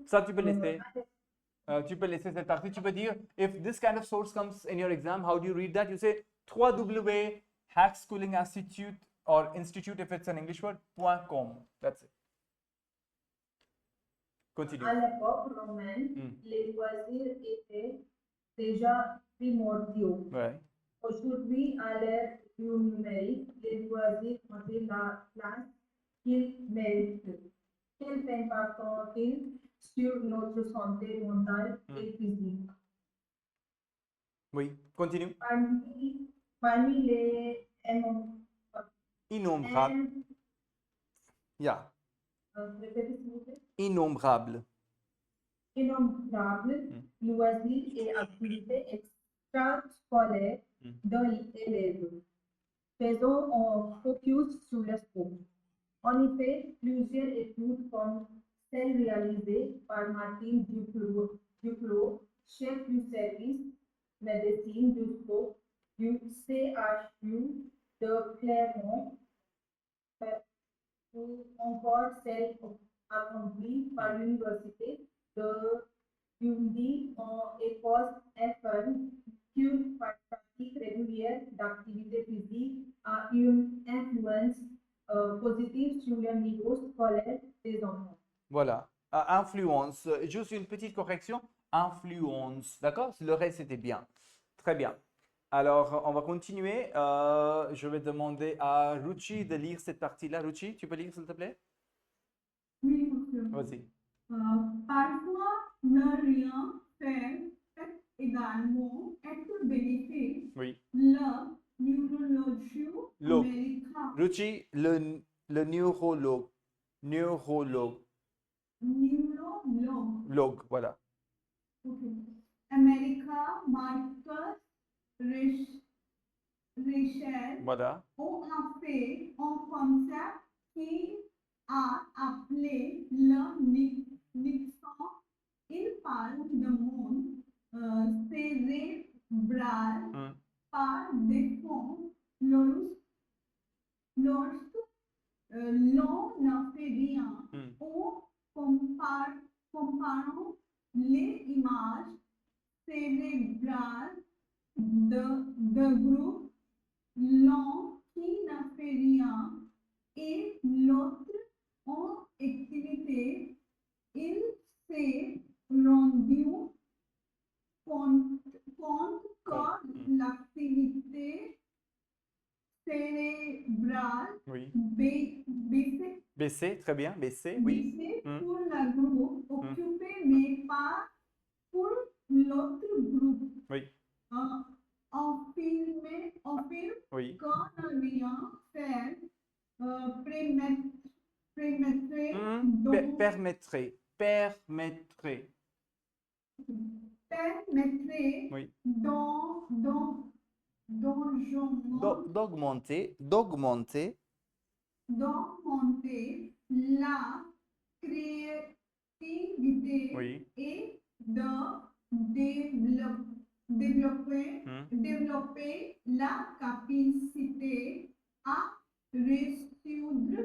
Ça, tu peux laisser. Tu peux laisser cette partie. Tu peux dire, if this kind of source comes in your exam, how do you read that? You say 3W Hack Schooling Institute or Institute if it's an English word, .com. That's it. Continue.
À l'époque romaine, les loisirs étaient déjà primordiaux.
Ouais.
Aujourd'hui, à l'ère du numérique, les loisirs ont la place qu'ils méritent. Quel impact ont-ils sur notre santé mentale et physique?
Oui, continue.
Parmi les
Innombrables. Yeah.
répétez, s'il vous plaît.
Innombrables.
Innombrables loisirs et activités extrascolaires de l'élève. Faisons un focus sur le sport. En effet, plusieurs études comme celle réalisée par Martin Duclos, chef du service médecine du sport du CHU de Clermont, ou encore celle accomplie par l'Université de Dundee en Écosse affirment qu'une pratique régulière d'activité physique a une influence positive sur le niveau scolaire des enfants.
Voilà. Influence. Juste une petite correction. Influence. D'accord? Le reste, c'était bien. Très bien. Alors, on va continuer. Je vais demander à Ruchi de lire cette partie-là. Ruchi, tu peux lire, s'il te plaît?
Oui, monsieur.
Vas-y.
Parfois, ne rien faire est également être bénéfique.
Oui.
La neurologie
Logue.
américaine.
Ruchi, le neurologue. Neurologue.
Neurologue.
Logue, voilà.
Okay. America, Marcus Rachel
Voilà.
ont fait un concept qui a appelé le Nixon. Il parle de monde cérébral par défaut lorsque l'on ne fait rien. On comparant les l'autre en activité, il s'est rendu compte que l'activité cérébrale
Oui.
baissait
Baisser, très bien. Baisser, oui.
pour le groupe occupé, mais pas pour l'autre groupe.
Oui,
En film,
oui.
quand rien faire, permettrait
Permettrait. Permettrait. Oui. D'augmenter. D'augmenter.
d'augmenter la créativité
Oui.
et de développer la capacité à résoudre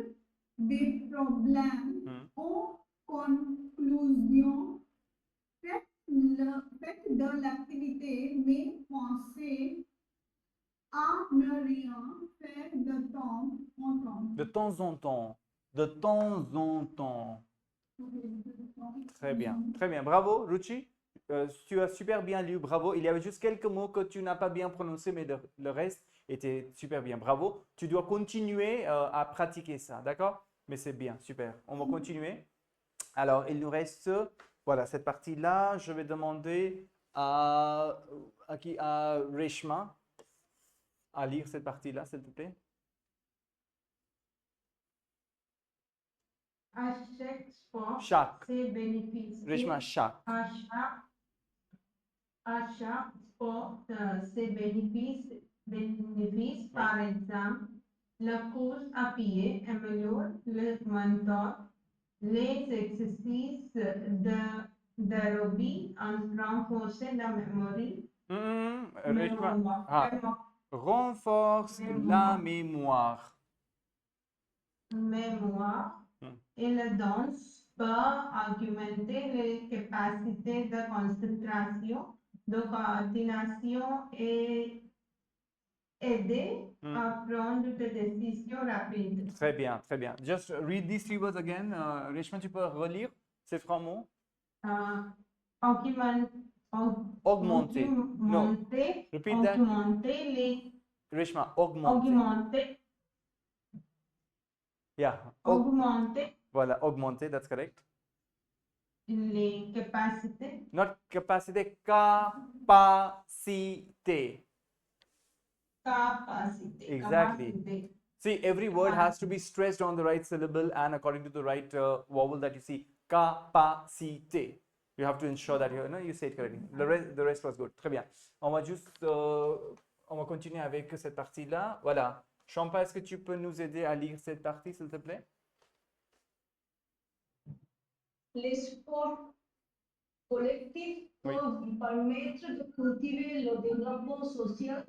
des problèmes. En conclusion, faites de l'activité, mais pensez à ne rien faire de temps en temps.
De temps en temps. De temps en temps. Très bien. Très bien. Bravo, Ruchi. Tu as super bien lu. Bravo. Il y avait juste quelques mots que tu n'as pas bien prononcés, mais le reste était super bien. Bravo. Tu dois continuer à pratiquer ça. D'accord? Mais c'est bien. Super. On va continuer. Alors, il nous reste, voilà, cette partie-là. Je vais demander à Reshma à lire cette partie-là, s'il te plaît.
À chaque sport,
Chaque.
ses bénéfices.
Reshma, chaque.
À chaque sport, ses bénéfices. Par exemple, la course à pied améliore le mental, les exercices d'aérobie renforcent la
Reshma, renforce la mémoire.
mémoire et la danse peut augmenter les capacités de concentration, de coordination et aider à prendre des décisions rapides.
Très bien, très bien. Just read these three words again. Reshma, tu peux relire ces trois mots? Augmenter. No. Repeat that.
Augmenter les
Reshma, augmenter. Yeah.
augmenter
Voilà, augmenter, that's correct.
les capacités.
Not capacité, capacité.
Capacité.
Exactly.
Capacité.
See, every word has to be stressed on the right syllable and according to the right vowel that you see. Capacité. You have to ensure that you say it correctly. The rest was good. Très bien. On va juste, on va continuer avec cette partie-là. Voilà. Champa, est-ce que tu peux nous aider à lire cette partie, s'il te plaît?
Les sports collectifs peuvent permettre de cultiver le développement social,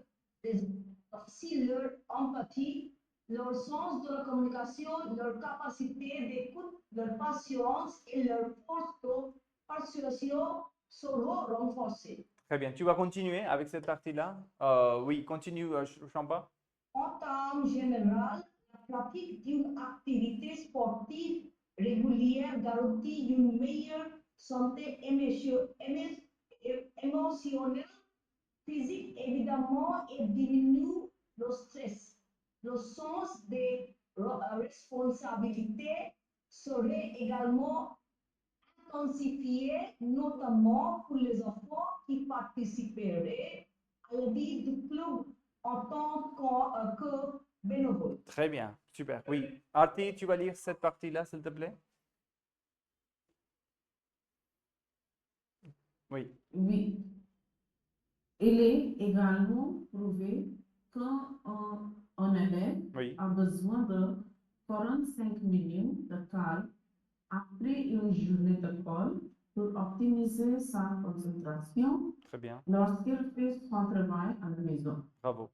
aussi leur empathie, leur sens de la communication, leur capacité d'écoute, leur patience et leur force de persuasion seront renforcées.
Très bien. Tu vas continuer avec cette partie-là? Oui, continue, Champa.
En termes généraux, la pratique d'une activité sportive régulière garantit une meilleure santé émotionnelle, physique évidemment et diminue le stress. Le sens des responsabilités serait également intensifié, notamment pour les enfants qui participeraient à la vie du club en tant que bénévole.
Très bien, super. Oui. Arti, tu vas lire cette partie-là, s'il te plaît? Oui.
Oui. Il est également prouvé qu'un élève a besoin de 45 minutes de calme après une journée d'école pour optimiser sa concentration.
Très bien.
Lorsqu'il fait son travail à la maison.
Bravo.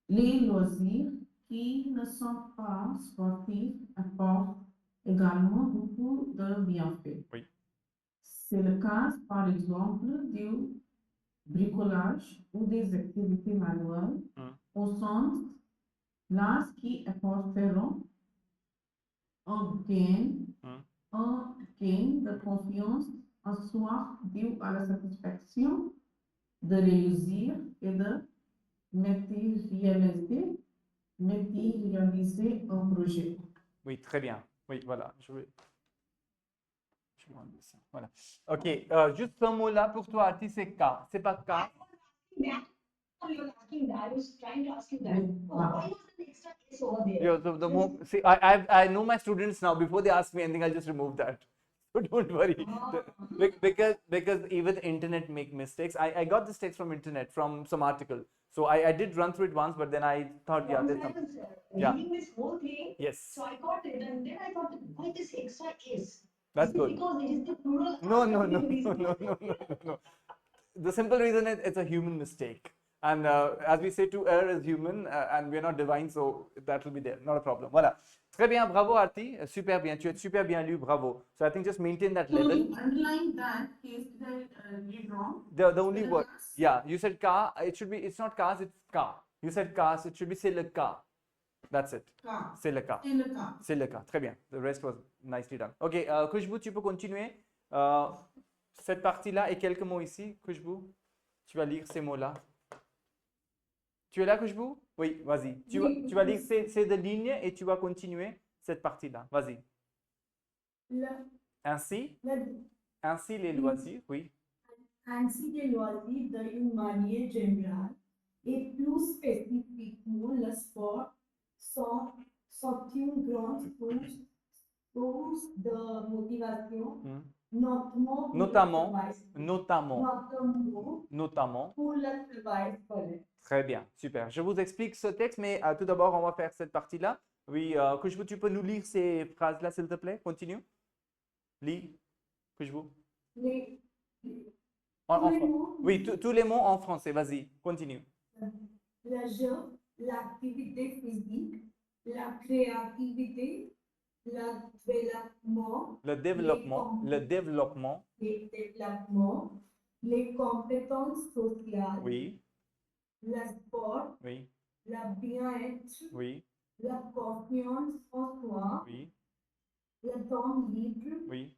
Les loisirs qui ne sont pas sportifs apportent également beaucoup de bienfaits.
Oui.
C'est le cas, par exemple, du bricolage ou des activités manuelles au sens là qui apporteront
Hmm.
un gain de confiance, un soif dû à la satisfaction de réussir et de matérialiser un projet.
Oui, très bien. Oui, voilà. Je vais enlever ça. Voilà. OK. Juste ce mot-là pour toi, Arti, c'est K. C'est pas K.
You're asking that. I was trying to ask you that. Why was the extra S over there?
Yeah, the more, see, I know my students now. Before they ask me anything, I'll just remove that. So don't worry. Because even internet make mistakes. I got this text from internet, from some article. So I did run through it once, but then I thought, yeah, there's
Once I
some.
was
Yeah.
reading this whole thing,
Yes.
so I got it, and then I thought, why this extra S?
That's
Is it
good.
because it is the plural?
No, no,
That's the
no,
reason.
no. The simple reason is it's a human mistake. And as we say, to err is human, and we're not divine, so that will be there, not a problem. Voilà. Très bien, bravo Arti, super bien, tu as super bien lu, bravo. So I think just maintain that
So
level.
you underline that case that you wrong.
The only
the
word,
class?
yeah, you said car, it should be, it's not cars, it's car. You said cars, it should be c'est le car. That's it.
Car.
C'est le cas.
C'est le cas.
C'est le cas. Très bien. The rest was nicely done. Ok, Khushbu, tu peux continuer. Cette partie-là et quelques mots ici. Khushbu, tu vas lire ces mots-là. Tu es là, Khushbu? Oui, vas-y. Tu vas lire ces deux lignes et tu vas continuer cette partie-là. Vas-y. Ainsi, ainsi les loisirs, oui.
Ainsi les loisirs d'une manière générale et plus spécifiquement le sport sont une grande source de motivation,
Hmm.
notamment
Notamment.
pour le travail scolaire.
Très bien, super. Je vous explique ce texte, mais tout d'abord, on va faire cette partie-là. Oui, Khushbu, tu peux nous lire ces phrases-là, s'il te plaît? Continue. Lis, Khushbu. Oui, tous les mots en français, vas-y, continue.
Le jeu, l'activité physique, la créativité,
Le développement,
les compétences sociales,
oui,
le sport,
oui,
le bien-être,
oui,
la confiance en soi,
oui,
le temps libre,
oui,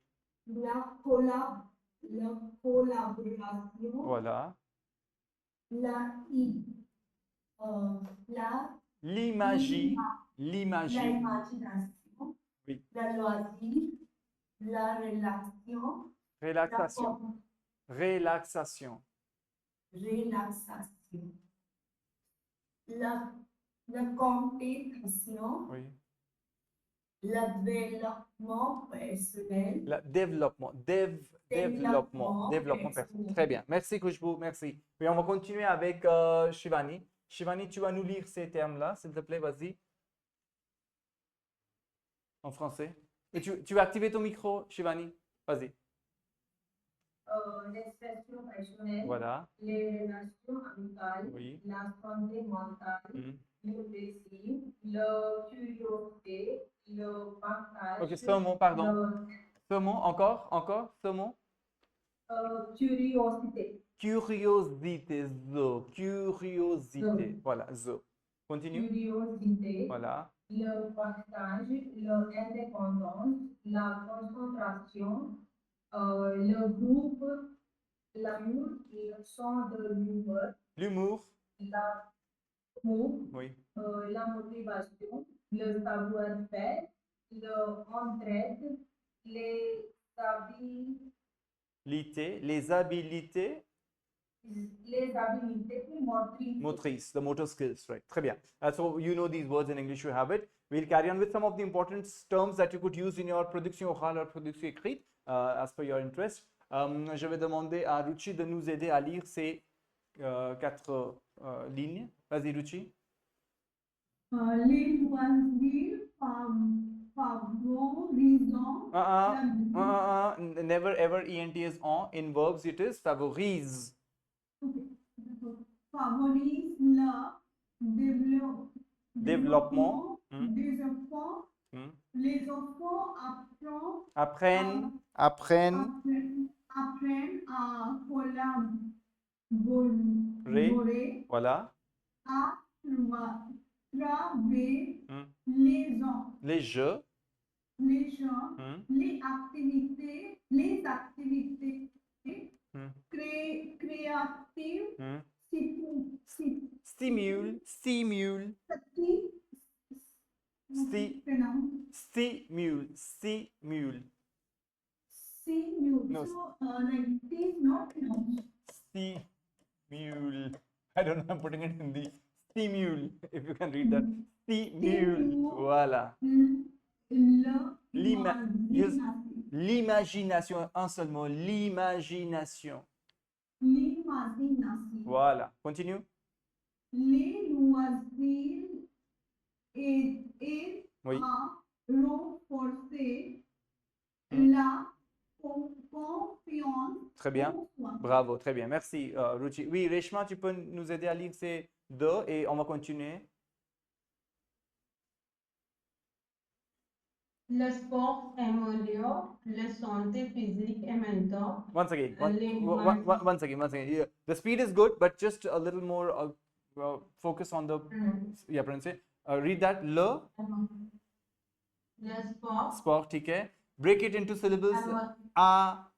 la collaboration,
voilà.
L'imagination,
Oui.
le loisir, la relation,
Relaxation.
la compétition,
Oui.
le développement personnel,
Le développement personnel. Très bien. Merci, Khushbu. Merci. Puis on va continuer avec Shivani. Shivani, tu vas nous lire ces termes-là, s'il te plaît, vas-y. En français. Et tu vas activer ton micro, Shivani. Vas-y.
l'expression personnelle,
Voilà.
les relations amicales,
Oui.
la santé mentale,
Hmm.
le plaisir, la curiosité, le partage.
Ok, ce mot, pardon. Ce mot, encore, ce mot.
Curiosité.
Curiosité, curiosité. Voilà, Continue.
Curiosité,
Voilà.
le partage, l'indépendance, la concentration, le groupe, l'amour, le sens de l'humour,
L'humour.
l'amour,
Oui.
la motivation, le savoir-faire, l'entraide, les
Les habilités
motrices.
motrices, the motor skills, right? Très bien. So you know these words in English, you have it. We'll carry on with some of the important terms that you could use in your production orale or production écrite, as per your interest. Je vais demander à Ruchi de nous aider à lire ces 4 lignes. Vas-y, Ruchi.
Les loisirs favorisant
Never ever ent is on. In verbs, it is favorise.
favorise le développement
Hmm.
des enfants.
Hmm.
Les enfants
Apprennent
apprennent à collaborer,
voilà.
à travailler
Hmm.
les
Les jeux.
les gens,
Hmm.
les activités
Hmm.
créatives,
Hmm.
situ- sit-
Stimule, stimule,
sati-
sti,
pronounce,
stimule, stimule.
simule.
No,
So, like, it is not pronounced.
stimule. I don't know, I'm putting it in the stimule, if you can read that. Stimule. Voilà. L'imagination, un seul mot, l'imagination.
L'imagination.
Voilà. Continue.
Les loisirs et
Oui.
à renforcer
Hmm.
la confiance
Très bien.
en soi.
Bravo, très bien. Merci, Ruchi. Oui, Reshma, tu peux nous aider à lire ces deux et on va continuer.
Le sport améliore la santé physique et mentale.
Once again,
Les
once again, once again. Yeah. The speed is good, but just a little more focus on the yeah, pronunciation. Read that. Le
sport
sport, ठीक है. Break it into syllables. A,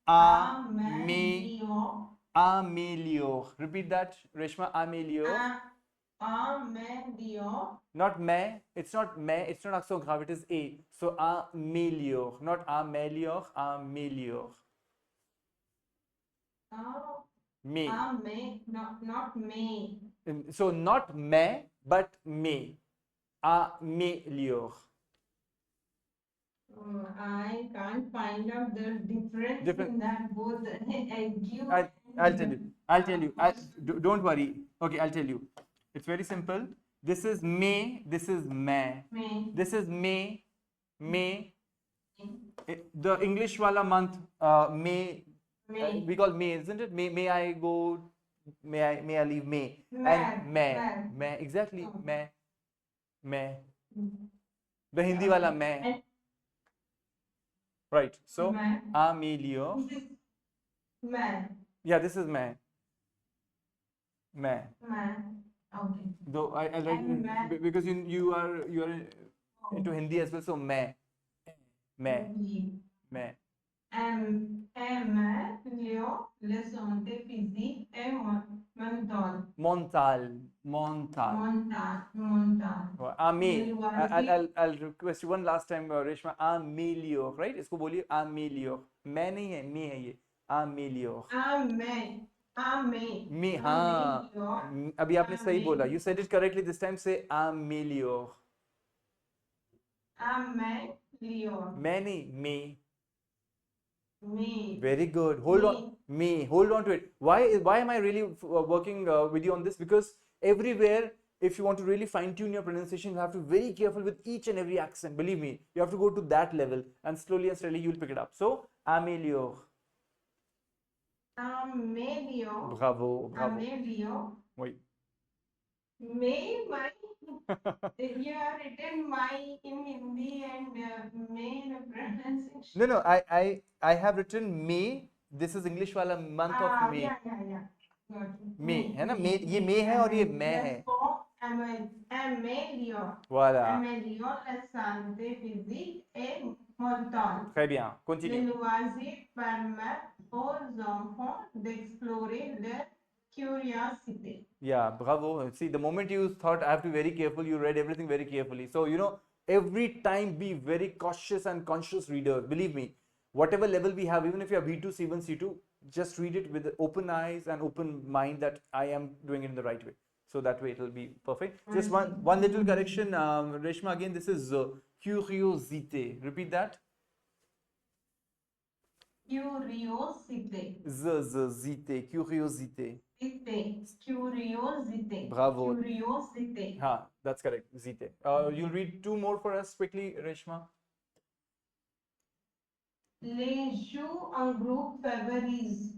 améliore
améliore. Repeat that, Reshma. Améliore.
améliore
Not mais. It's not mais. It's not accent grave. It is a. So améliore, not améliore. Améliore. Mais.
not me.
So not mais, but mais. Améliore.
I can't find out the difference in that both AQ
I'll tell you. I'll tell you. Don't worry. Okay, I'll tell you. It's very simple. This is May. This is May.
me.
This is May. May. The English wala month. May. We call May, isn't it? May I go? May I leave May? And May. Exactly. May. May. The Hindi wala May. Right. So améliore.
This is man.
Yeah, this is May. May.
Okay.
Though I like
And
because you are into Hindi as well. So May.
Améliore la santé physique et mentale.
Montal. I'll request you one last time, Reshma. Améliore, right? इसको बोलिए améliore. मैं नहीं है, मैं है ये. Améliore. मैं हाँ. अभी आपने सही बोला. You said it correctly this time. Say améliore. मैं नहीं, मैं. Very good. Hold on to it. Why am I really working with you on this? Because everywhere, if you want to really fine tune your pronunciation, you have to be very careful with each and every accent. Believe me, you have to go to that level, and slowly and steadily you will pick it up. So améliore. Bravo. Oui.
You have written my in Hindi and may in pronunciation.
No. I have written May. This is English वाला month of May.
Yeah. Got it.
May है ना? May ये May है और ये मैं है.
Améliore.
Voilà.
Améliore la santé physique et mentale.
Très bien.
Les
Continue.
loisirs permettent aux enfants d'explorer leur curiosité.
Yeah, bravo. See, the moment you thought I have to be very careful, you read everything very carefully. So, every time be very cautious and conscious readers. Believe me, whatever level we have, even if you have B2, C1, C2, just read it with open eyes and open mind that I am doing it in the right way. So that way it will be perfect. Just one little correction, Reshma, again, this is curiosité. Repeat that.
Curiosité.
Zité, curiosité.
Curiosité.
Bravo.
Curiosité.
That's correct. Zite. You'll read two more for us quickly, Reshma.
Les jeux en groupe favorisent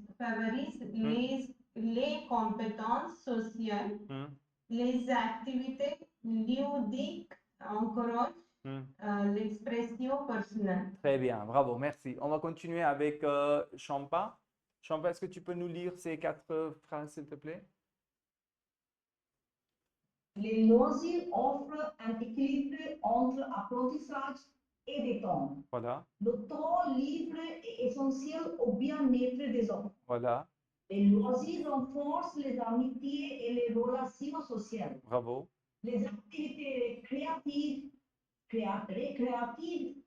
les compétences sociales. Les activités ludiques encouragent l'expression personnelle.
Très bien, bravo, merci. On va continuer avec Champa. Champa, est-ce que tu peux nous lire ces 4 phrases, s'il te plaît?
Les loisirs offrent un équilibre entre apprentissage et des temps.
Voilà.
Le temps libre est essentiel au bien-être des enfants.
Voilà.
Les loisirs renforcent les amitiés et les relations sociales.
Bravo.
Les activités créatives, récréatives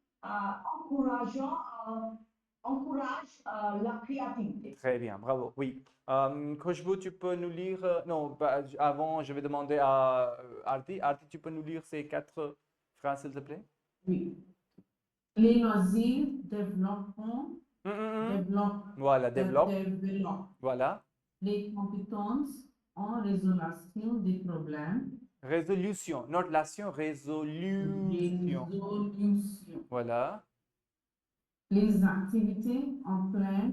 encouragent la créativité.
Très bien. Bravo. Oui. Khushbu, tu peux nous lire. Non, bah, avant, je vais demander à Arti. Arti, tu peux nous lire ces 4 phrases, s'il te plaît?
Oui. Les loisirs développent,
Voilà, développe.
développent
Voilà.
les compétences en résolution des problèmes,
Résolution. Not lation, résolution.
résolution.
Voilà.
Les activités en plein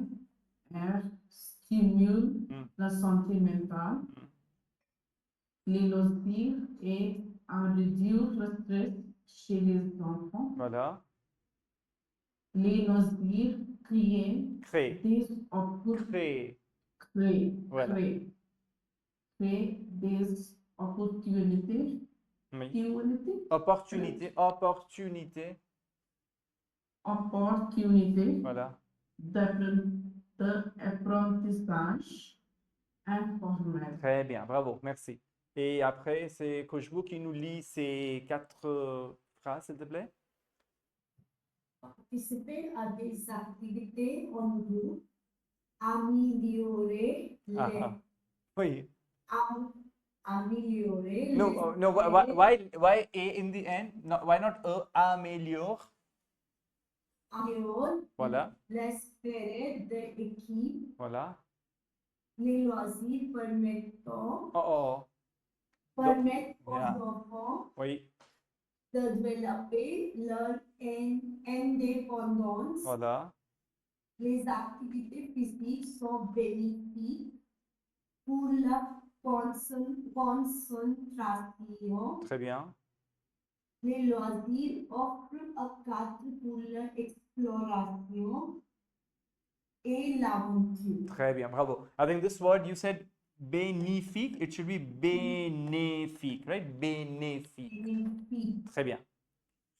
air stimulent
Mm.
la santé mentale. Les loisirs aident à réduire le stress chez les enfants.
Voilà.
Les loisirs créent
Crée.
des opportunités.
Crée. Voilà.
Créer des opportunités.
Oui. Opportunité. Opportunité.
Opportunités
Voilà.
d'apprentissage informel.
Très bien. Bravo. Merci. Et après, c'est Khushbu qui nous lit ces 4 phrases, s'il te plaît.
Participer à des activités en groupe, améliorer les,
Ah, oui.
améliorer
No,
les
no. Why A in the end? No, why not améliore? Voilà.
l'esprit de l'équipe,
Voilà.
les loisirs permettent aux
Yeah.
enfants
Oui.
de développer leur indépendance.
Voilà.
Les activités physiques sont bénéfiques pour la concentration.
Très bien.
Les loisirs offrent un cadre pour l'exploration et l'aventure.
Très bien. Bravo. I think this word you said bénéfique. It should be bénéfique, right? Bénéfique.
Bénéfique.
Très bien.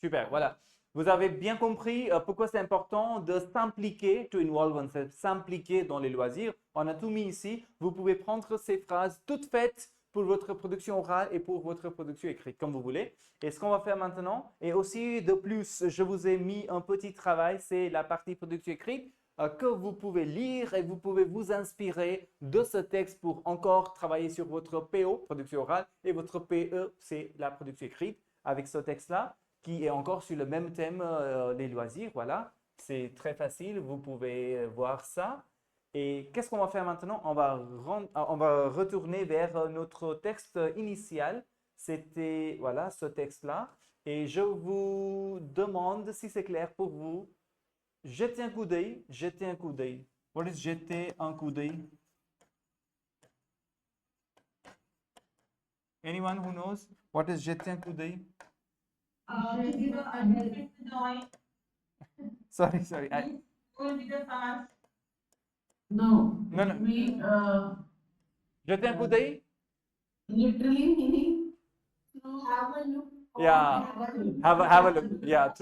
Super. Voilà. Vous avez bien compris pourquoi c'est important de s'impliquer, to involve oneself, s'impliquer dans les loisirs. On a tout mis ici. Vous pouvez prendre ces phrases toutes faites pour votre production orale et pour votre production écrite, comme vous voulez. Et ce qu'on va faire maintenant, et aussi de plus, je vous ai mis un petit travail, c'est la partie production écrite que vous pouvez lire et vous pouvez vous inspirer de ce texte pour encore travailler sur votre PO, production orale, et votre PE, c'est la production écrite, avec ce texte-là, qui est encore sur le même thème, les loisirs. Voilà, c'est très facile, vous pouvez voir ça. Et qu'est-ce qu'on va faire maintenant? On va retourner vers notre texte initial. C'était, voilà, ce texte-là. Et je vous demande si c'est clair pour vous. Jetez un coup d'œil. Jetez un coup d'œil. What is jeter un coup d'œil? Anyone who knows? What is jeter un coup d'œil?
To give a
Sorry.
No,
No.
we
Jeter un coup d'œil?
literally meaning
Have a look.
Yeah. Have a look. Yeah.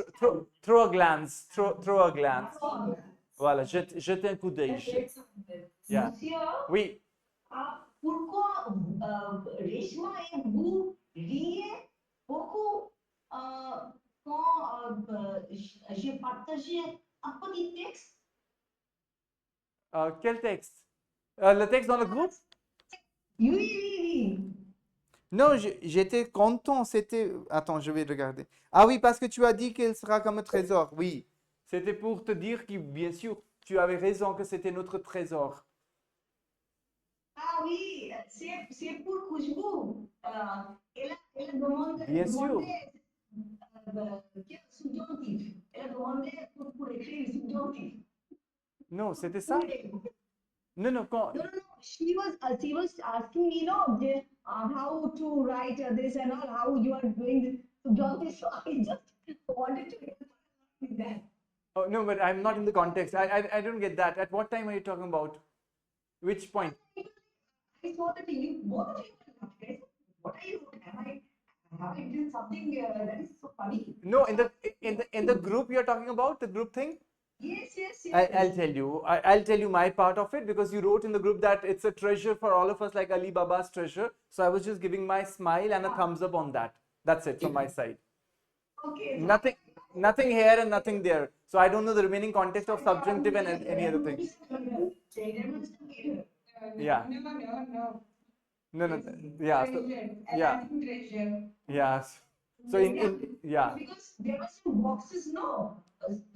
Throw a glance. Throw a glance. Voilà. Jetez un coup d'œil. Yeah.
Monsieur,
Oui.
pourquoi Reshma et vous riez beaucoup quand j'ai partagé un petit texte?
Quel texte? Le texte dans le groupe?
Oui.
Non, j'étais content. C'était. Attends, je vais regarder. Ah oui, parce que tu as dit qu'elle sera comme un trésor. Oui. C'était pour te dire que, bien sûr, tu avais raison que c'était notre trésor.
Ah oui, c'est pour Khushbu. Elle a demandé,
Bien sûr.
quel subjonctif. Elle a demandé pour écrire le subjonctif.
Non, c'était ça? Non, quand.
No. She was asking me, how to write this and all, how you are doing this subjunctive. So I just wanted to help with that.
Oh, no, but I'm not in the context. I don't get that. At what time are you talking about? Which point?
I saw that you both of you were laughing. What are you? Have I done something that is so funny.
No, in the group you're talking about, the group thing.
Yes, yes, yes.
I'll tell you. I'll tell you my part of it because you wrote in the group that it's a treasure for all of us, like Ali Baba's treasure. So I was just giving my smile and a thumbs up on that. That's it from my side.
Okay.
Nothing here and nothing there. So I don't know the remaining context of subjunctive and any other thing. Yeah.
No.
No. Yeah. So, yeah.
Treasure.
Yes. So yeah.
Because there were some boxes, no?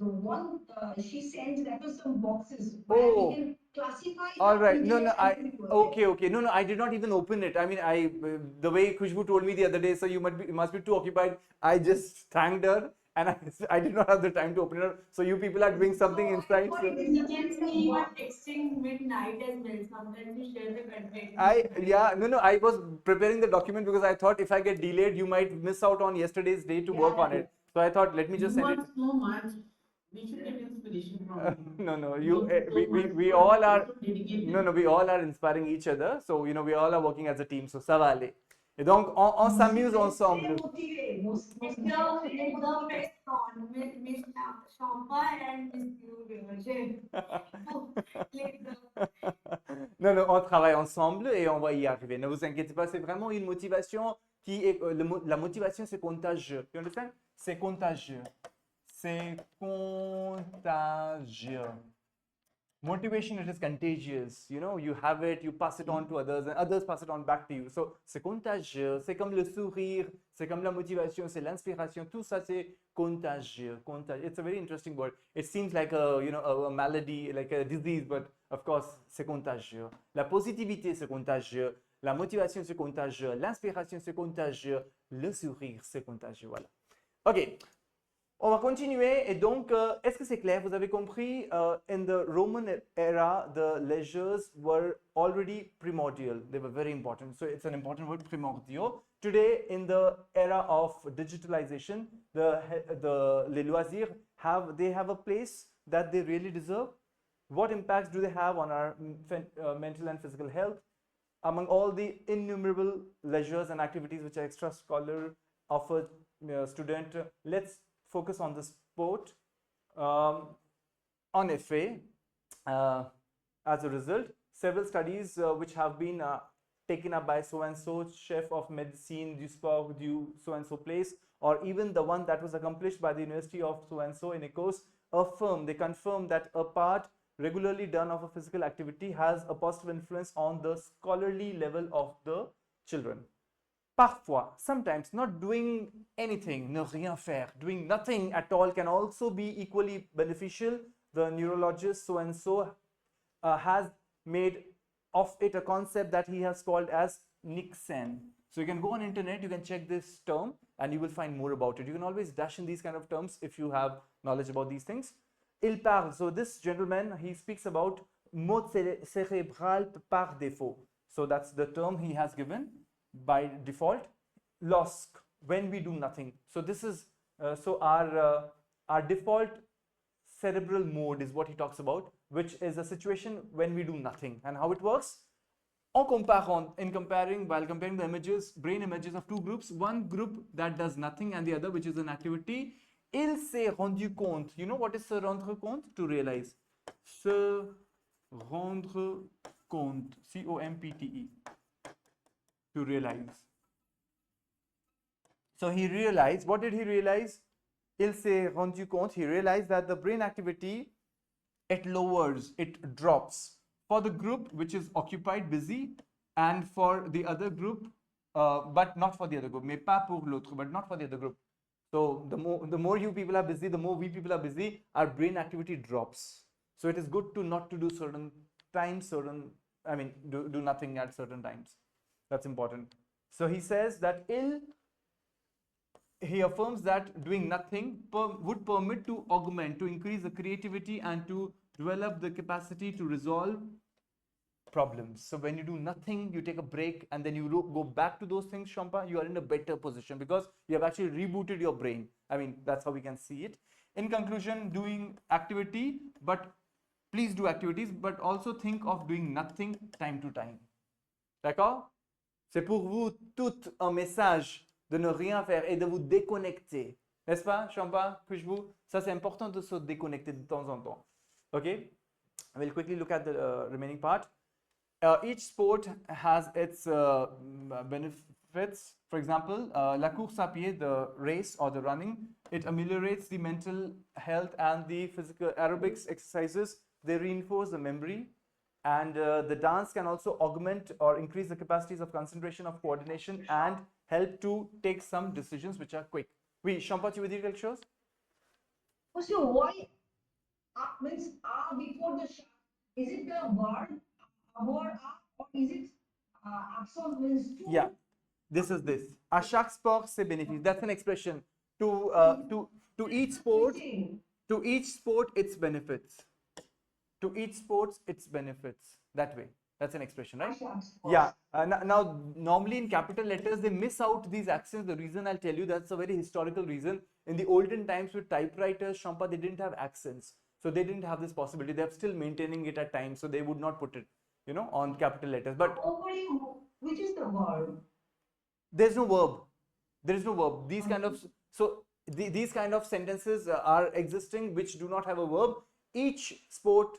The one she sent, there were some boxes where
Oh.
we can classify.
All right. No.
Indian
I
scientific work.
okay. No. I did not even open it. I mean, the way Khushbu told me the other day. So you must be too occupied. I just thanked her, and I did not have the time to open it. So you people are doing something inside. So.
You can see you are texting midnight as well. Sometimes you share the content.
No. I was preparing the document because I thought if I get delayed, you might miss out on yesterday's day to work on it. So I thought, let me just
You
send it.
are so much. We should get inspiration from you.
No.
You are so much,
We
you
all are.
so dedicated.
No. We all are inspiring each other. So we all are working as a team. So ça va aller. Et donc on s'amuse ensemble.
Motivé,
It's the best one with Miss Shampa and Miss Yu.
Non, on travaille ensemble et on va y arriver. Ne vous inquiétez pas, c'est vraiment une motivation qui est. La motivation, c'est contagieux. You understand? C'est contagieux. C'est contagieux. Motivation, it is contagious. You have it, you pass it on to others, and others pass it on back to you. So, c'est contagieux. C'est comme le sourire, c'est comme la motivation, c'est l'inspiration. Tout ça, c'est contagieux. It's a very interesting word. It seems like a malady, like a disease, but of course, c'est contagieux. La positivité, c'est contagieux. La motivation, c'est contagieux. L'inspiration, c'est contagieux. Le sourire, c'est contagieux. Voilà. OK. On va continuer et donc, est-ce que c'est clair? Vous avez compris, in the Roman era, the leisures were already primordial. They were very important. So it's an important word, primordial. Today, in the era of digitalization, les loisirs have a place that they really deserve. What impacts do they have on our mental and physical health? Among all the innumerable leisures and activities which are extra scholar offer student, let's focus on the sport. En effet, as a result, several studies which have been taken up by so-and-so chef of medicine du sport du so-and-so place, or even the one that was accomplished by the University of so-and-so in Ecos, they confirm that a part regularly done of a physical activity has a positive influence on the scholarly level of the children. Parfois, sometimes, not doing anything, ne rien faire, doing nothing at all can also be equally beneficial. The neurologist so-and-so has made of it a concept that he has called as Nixon. So you can go on internet, you can check this term and you will find more about it. You can always dash in these kind of terms if you have knowledge about these things. Il parle, so this gentleman, he speaks about mode cérébral par défaut. So that's the term he has given. By default, LOSC, when we do nothing. So this is our default cerebral mode is what he talks about, which is a situation when we do nothing. And how it works? While comparing the images, brain images of two groups, one group that does nothing and the other which is an activity, il s'est rendu compte. You know what is se rendre compte? To realize. Se rendre compte. C-O-M-P-T-E. To realize. So he realized, what did he realize? Il s'est rendu compte, he realized that the brain activity, it lowers, it drops for the group which is occupied, busy, and for the other group, but not for the other group, mais pas pour l'autre, but not for the other group. So the more you people are busy, the more we people are busy, our brain activity drops. So it is good to not to do certain times, do nothing at certain times. That's important. So he says that he affirms that doing nothing would permit to augment, to increase the creativity and to develop the capacity to resolve problems. So when you do nothing, you take a break and then you go back to those things, Shampa, you are in a better position because you have actually rebooted your brain. I mean, that's how we can see it. In conclusion, doing activity, but please do activities, but also think of doing nothing time to time. D'accord? C'est pour vous tout un message de ne rien faire et de vous déconnecter. N'est-ce pas, Champa, Khushbu? Ça, c'est important de se déconnecter de temps en temps. Okay? We'll quickly look at the remaining part. Each sport has its benefits. For example, la course à pied, the race or the running, it ameliorates the mental health and the physical aerobics exercises. They reinforce the memory. And the dance can also augment or increase the capacities of concentration, of coordination, and help to take some decisions which are quick. Oui, Champa, tu veux dire quelque chose?
So why means before the shot? Is it the word or is it accent means to?
Yeah, this is this. À chaque sport, c'est bénéfice. That's an expression. To each sport, to each sport, its benefits. To each sport, its benefits. That way. That's an expression, right? Yeah. Now, normally in capital letters, they miss out these accents. The reason I'll tell you, that's a very historical reason. In the olden times with typewriters, Champa, they didn't have accents. So they didn't have this possibility. They're still maintaining it at times. So they would not put it, you know, on capital letters. But
Which is the word?
there's no verb. There is no verb. These kind of, so these kind of sentences are existing which do not have a verb. Each sport,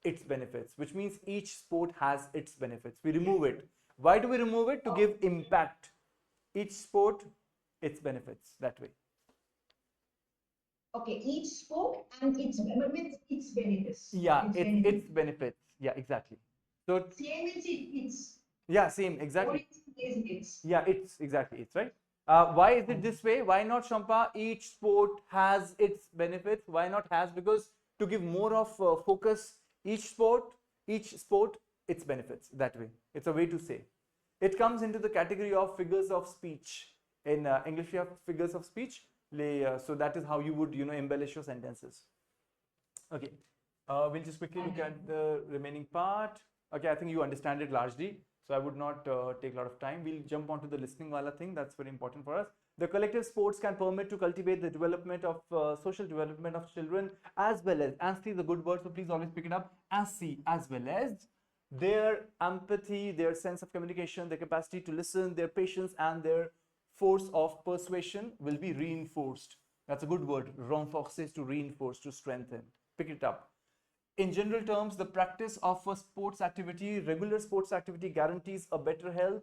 its benefits, which means each sport has its benefits. We remove it. Why do we remove it? To give impact. Each sport, its benefits. That way.
Okay, each sport and its benefits.
Yeah, its benefits. Yeah, exactly. So
Same is it's.
yeah, same, exactly.
Or it's.
Yeah, it's exactly it's right. Why is it this way? Why not, Champa? Each sport has its benefits. Why not has? Because to give more of focus, each sport, its benefits. That way, it's a way to say. It comes into the category of figures of speech. In English, we have figures of speech. So that is how you would, you know, embellish your sentences. Okay, we'll just quickly look at the remaining part. Okay, I think you understand it largely. So I would not take a lot of time. We'll jump onto the listening wala thing. That's very important for us. The collective sports can permit to cultivate the development of social development of children, as well as see the good word. So please always pick it up. As well as their empathy, their sense of communication, their capacity to listen, their patience, and their force of persuasion will be reinforced. That's a good word. Renforcer, to reinforce, to strengthen. Pick it up. In general terms, the practice of a sports activity, regular sports activity, guarantees a better health,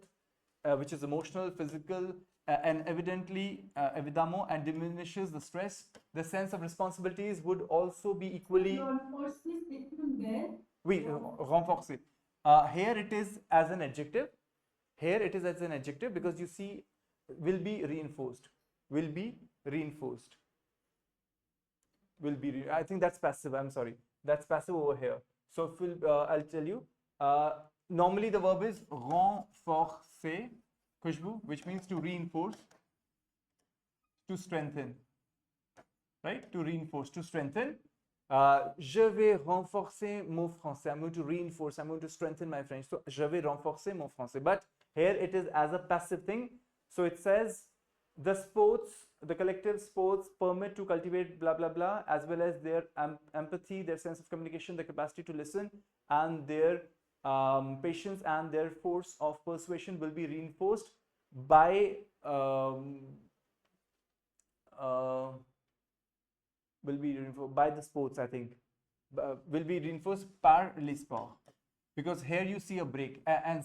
which is emotional, physical, and évidemment, and diminishes the stress. The sense of responsibilities would also be equally. Oui, renforcer. Here it is as an adjective. Here it is as an adjective because you see, will be reinforced. Will be reinforced. Will be. I think that's passive. I'm sorry. That's passive over here. So I'll tell you. Normally the verb is renforcer, Khushbu, which means to reinforce, to strengthen. Right? To reinforce, to strengthen. Je vais renforcer mon français. I'm going to reinforce. I'm going to strengthen my French. So je vais renforcer mon français. But here it is as a passive thing. So it says the sports, the collective sports permit to cultivate blah blah blah, as well as their empathy, their sense of communication, their capacity to listen, and their patience and their force of persuasion will be reinforced by the sports. I think will be reinforced par les sports, because here you see a break and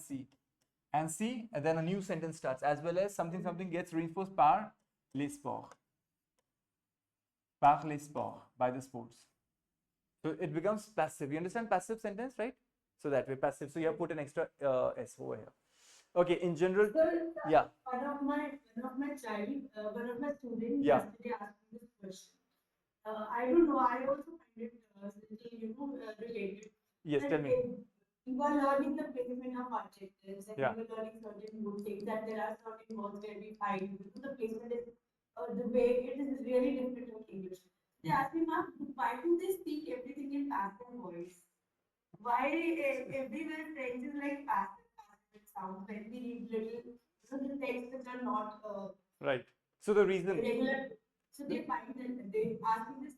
then a new sentence starts, as well as something gets reinforced par les sports. Par les sports, by the sports. So it becomes passive. You understand passive sentence, right? So that way, passive. So you have put an extra S over here. Okay, in general,
Sir,
yeah.
One of my child, one of my students
Yeah.
yesterday asked me this question. I don't know. I also find it related.
Yes,
That
tell me.
You are learning the placement of adjectives, and
Yeah.
you are learning certain good things. That there are certain words where we find the placement is the way it is really different in English. They asked me, ma'am, why do they speak everything in passive voice? Why everywhere French is like passive? It sounds like we read little, the texts which are not
Right. So the reason.
regular. So they find that they ask me this,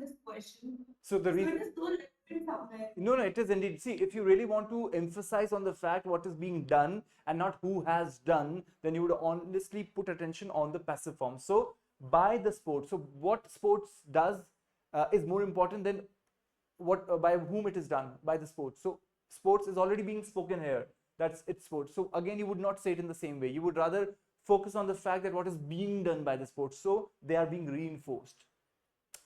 this question.
So the reason.
It is so different somewhere.
No, it is indeed. See, if you really want to emphasize on the fact what is being done and not who has done, then you would honestly put attention on the passive form. So by the sport. So what sports does is more important than what by whom it is done, by the sports. So sports is already being spoken here, that's its sports. So again, you would not say it in the same way. You would rather focus on the fact that what is being done by the sports, so they are being reinforced,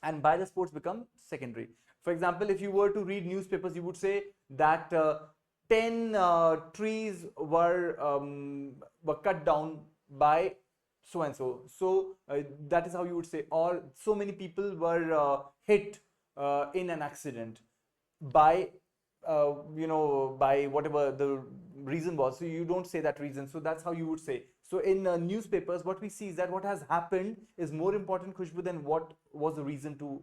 and by the sports become secondary. For example, if you were to read newspapers, you would say that 10 trees were cut down by so and so. So that is how you would say, or so many people were hit in an accident by by whatever the reason was. So you don't say that reason. So that's how you would say. So in newspapers, what we see is that what has happened is more important, Khushbu, than what was the reason to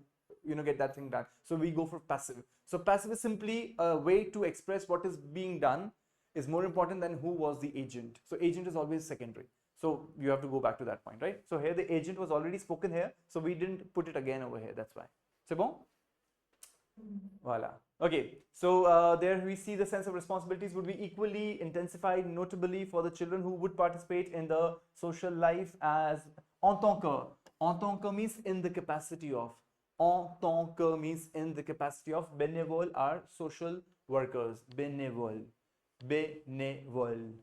get that thing done. So we go for passive. So passive is simply a way to express what is being done is more important than who was the agent. So agent is always secondary. So you have to go back to that point, right? So here the agent was already spoken here, so we didn't put it again over here. That's why. C'est bon? Voila. Okay, so there we see the sense of responsibilities would be equally intensified, notably for the children who would participate in the social life as en tant que. En tant que means in the capacity of. En tant que means in the capacity of. Bénévoles are social workers. Bénévole. Bénévole.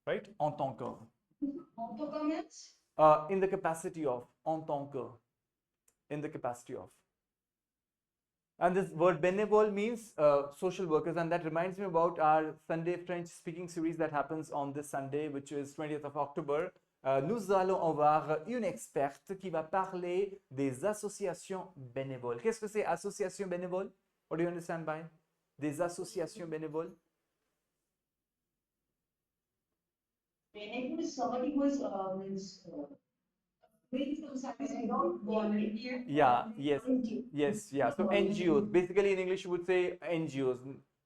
Right? En tant que. In the capacity of. En tant que. In the capacity of. And this word bénévole means social workers, and that reminds me about our Sunday French speaking series that happens on this Sunday, which is 20th of October. Nous allons avoir une experte qui va parler des associations bénévoles. Qu'est-ce que c'est association bénévole? What do you understand by des associations bénévoles?
Whenever somebody was doing some service without volunteer.
Yeah, yes, yes, yeah. So NGOs, basically in English you would say NGOs.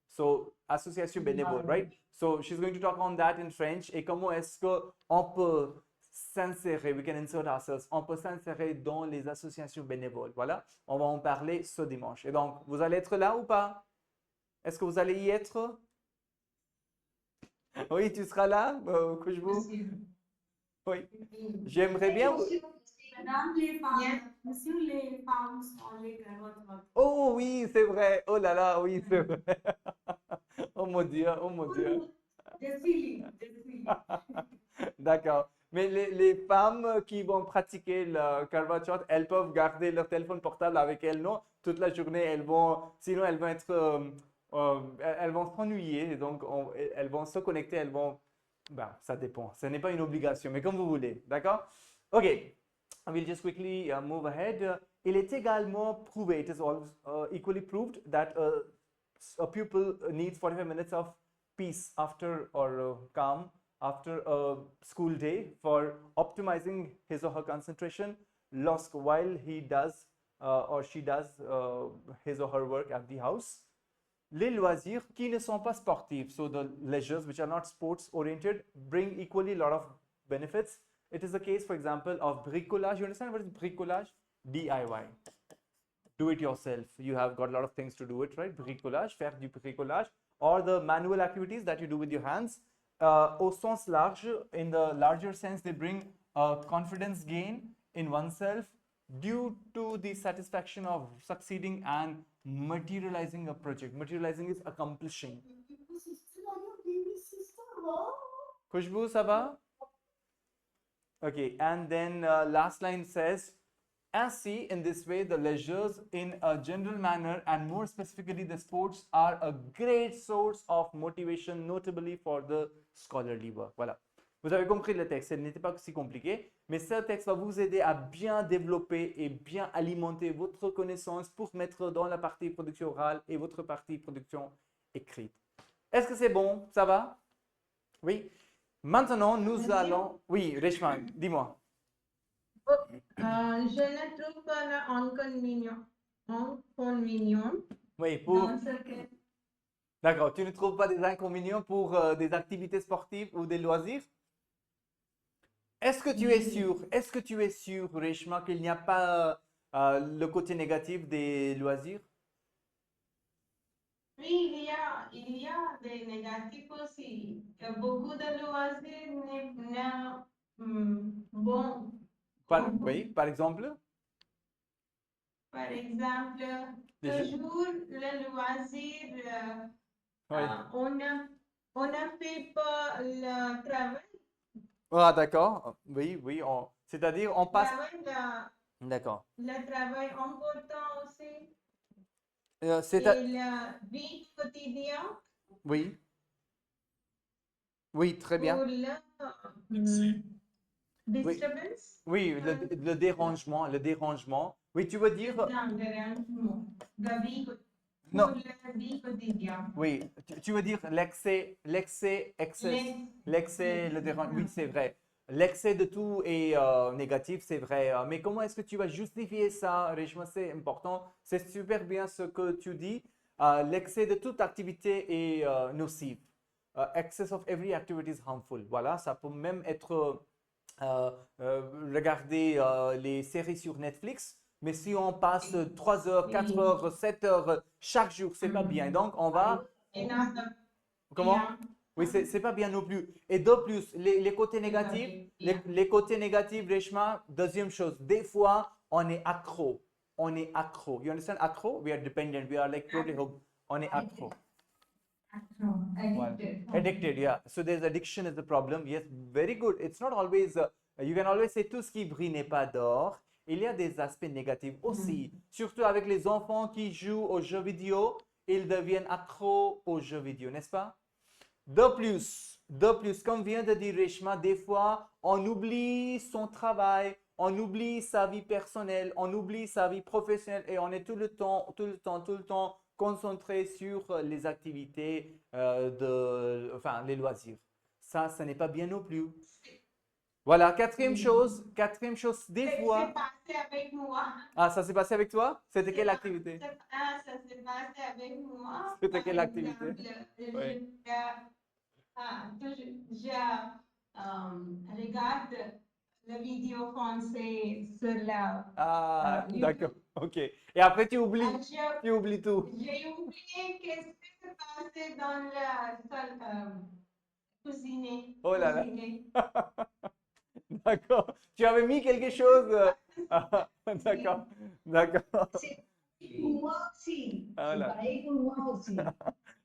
So association bénévole, right? So she's going to talk on that in French. Et comment est-ce que on peut s'insérer, we can insert ourselves, on peut s'insérer dans les associations bénévoles. Voilà, on va en parler ce dimanche. Et donc, vous allez être là ou pas? Est-ce que vous allez y être? Oui, tu seras là, Khushbu? Oui. J'aimerais bien.
Madame, les femmes, monsieur, les femmes sont les grands.
Oh oui, c'est vrai. Oh là là, oui, c'est vrai. Oh mon Dieu, oh mon Dieu.
Défilé.
D'accord. Mais les femmes qui vont pratiquer le Karva Chauth, elles peuvent garder leur téléphone portable avec elles, non? Toute la journée, sinon elles vont être, elles vont s'ennuyer, donc elles vont se connecter, elles vont, ça dépend. Ce n'est pas une obligation, mais comme vous voulez, d'accord? Ok. We'll just quickly move ahead. Il est également prouvé, it is also equally proved that a pupil needs 45 minutes of peace after or calm after a school day for optimizing his or her concentration while he does or she does his or her work at the house. Les loisirs qui ne sont pas sportifs, so the leisures which are not sports oriented, bring equally a lot of benefits. It is the case, for example, of bricolage. You understand what is bricolage? DIY. Do it yourself. You have got a lot of things to do it, right? Bricolage, faire du bricolage, or the manual activities that you do with your hands. Au sens large, in the larger sense, they bring a confidence gain in oneself due to the satisfaction of succeeding and materializing a project. Materializing is accomplishing. Khushbu, ça va? Okay, and then last line says, ainsi, in this way, the leisures in a general manner and more specifically the sports are a great source of motivation, notably for the scholarly work. Voilà. Vous avez compris le texte, ce n'était pas si compliqué, mais ce texte va vous aider à bien développer et bien alimenter votre connaissance pour mettre dans la partie production orale et votre partie production écrite. Est-ce que c'est bon? Ça va? Oui? Maintenant, nous allons... Oui, Reshma, dis-moi.
Je ne trouve pas l'inconvénient.
Oui, pour...
Dans ce cas,
D'accord, tu ne trouves pas des inconvénients pour des activités sportives ou des loisirs? Est-ce que tu es sûr, Reshma, qu'il n'y a pas le côté négatif des loisirs?
oui, il y a des négatifs aussi. Beaucoup de loisirs ne bon
Oui, par exemple,
Par exemple,
des jeux-
toujours le loisir,
oui.
on ne fait pas le travail,
Ah, d'accord. Oui, oui. C'est-à-dire, on passe.
travail,
D'accord.
le travail important aussi,
C'est
et la vie quotidienne
Oui, oui, très bien.
pour le
Oui,
disturbance,
oui, le dérangement, le dérangement. Oui, tu veux dire.
dérangement, la vie, pour
Non,
la vie quotidienne.
oui, tu veux dire l'excès, le dérangement. Oui, c'est vrai. L'excès de tout est négatif, c'est vrai. Mais comment est-ce que tu vas justifier ça, Reshma? C'est important. C'est super bien ce que tu dis. L'excès de toute activité est nocif. Excess of every activity is harmful. Voilà, ça peut même être euh, regarder les séries sur Netflix. Mais si on passe 3 heures, 4 heures, 7 heures chaque jour, c'est pas bien. Donc, on va.
Enough,
Comment? Oui, c'est pas bien non plus. Et de plus, les côtés négatifs, les côtés négatifs, Reshma, deuxième chose, des fois, on est accro. On est accro. You understand? Accro? We are dependent. We are like totally hooked. On est accro. Well, addicted, yeah. So there's addiction is the problem. Yes, very good. It's not always, you can always say tout ce qui brille n'est pas d'or. Il y a des aspects négatifs aussi, surtout avec les enfants qui jouent aux jeux vidéo, ils deviennent accros aux jeux vidéo, n'est-ce pas? De plus, comme vient de dire Reshma, des fois, on oublie son travail, on oublie sa vie personnelle, on oublie sa vie professionnelle et on est tout le temps concentré sur les activités enfin, les loisirs. Ça, ce n'est pas bien non plus. Voilà, quatrième chose, des
c'est
fois.
passé avec moi.
Ah, ça s'est passé avec toi? C'était quelle activité?
Ça s'est passé avec moi.
C'était
Par
quelle activité?
exemple,
Oui.
je regarde la vidéo française sur la
Ah, d'accord,
YouTube.
ok. Et après, tu
Ah,
oublies. Tu oublies tout.
J'ai oublié qu'est-ce qui se passait dans la salle cuisiner.
Oh là là.
Cuisiner.
D'accord. Tu avais mis quelque chose. Ah, d'accord, d'accord.
C'est pour moi aussi.
Ah,
C'est
voilà.
pareil pour moi aussi.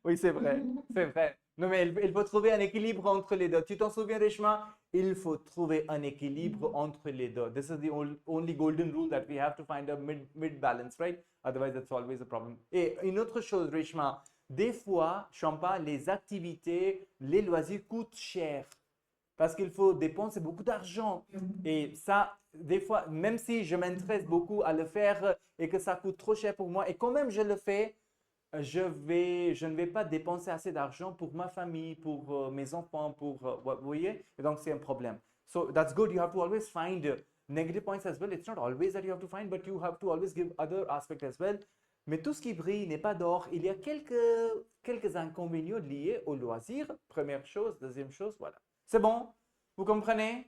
Oui, c'est vrai, c'est vrai. Non, mais il faut trouver un équilibre entre les deux. Tu t'en souviens, Reshma? Il faut trouver un équilibre entre les deux. This is the only golden rule that we have to find a mid balance, right? Otherwise, that's always a problem. Et une autre chose, Reshma, des fois, Champa, les activités, les loisirs coûtent cher. Parce qu'il faut dépenser beaucoup d'argent. Et ça, des fois, même si je m'intéresse beaucoup à le faire et que ça coûte trop cher pour moi, et quand même je le fais, je ne vais pas dépenser assez d'argent pour ma famille, pour mes enfants, vous voyez? Et donc, c'est un problème. So, that's good. You have to always find negative points as well. It's not always that you have to find, but you have to always give other aspects as well. Mais tout ce qui brille n'est pas d'or. Il y a quelques inconvénients liés au loisir. Première chose. Deuxième chose, voilà. C'est bon? Vous comprenez?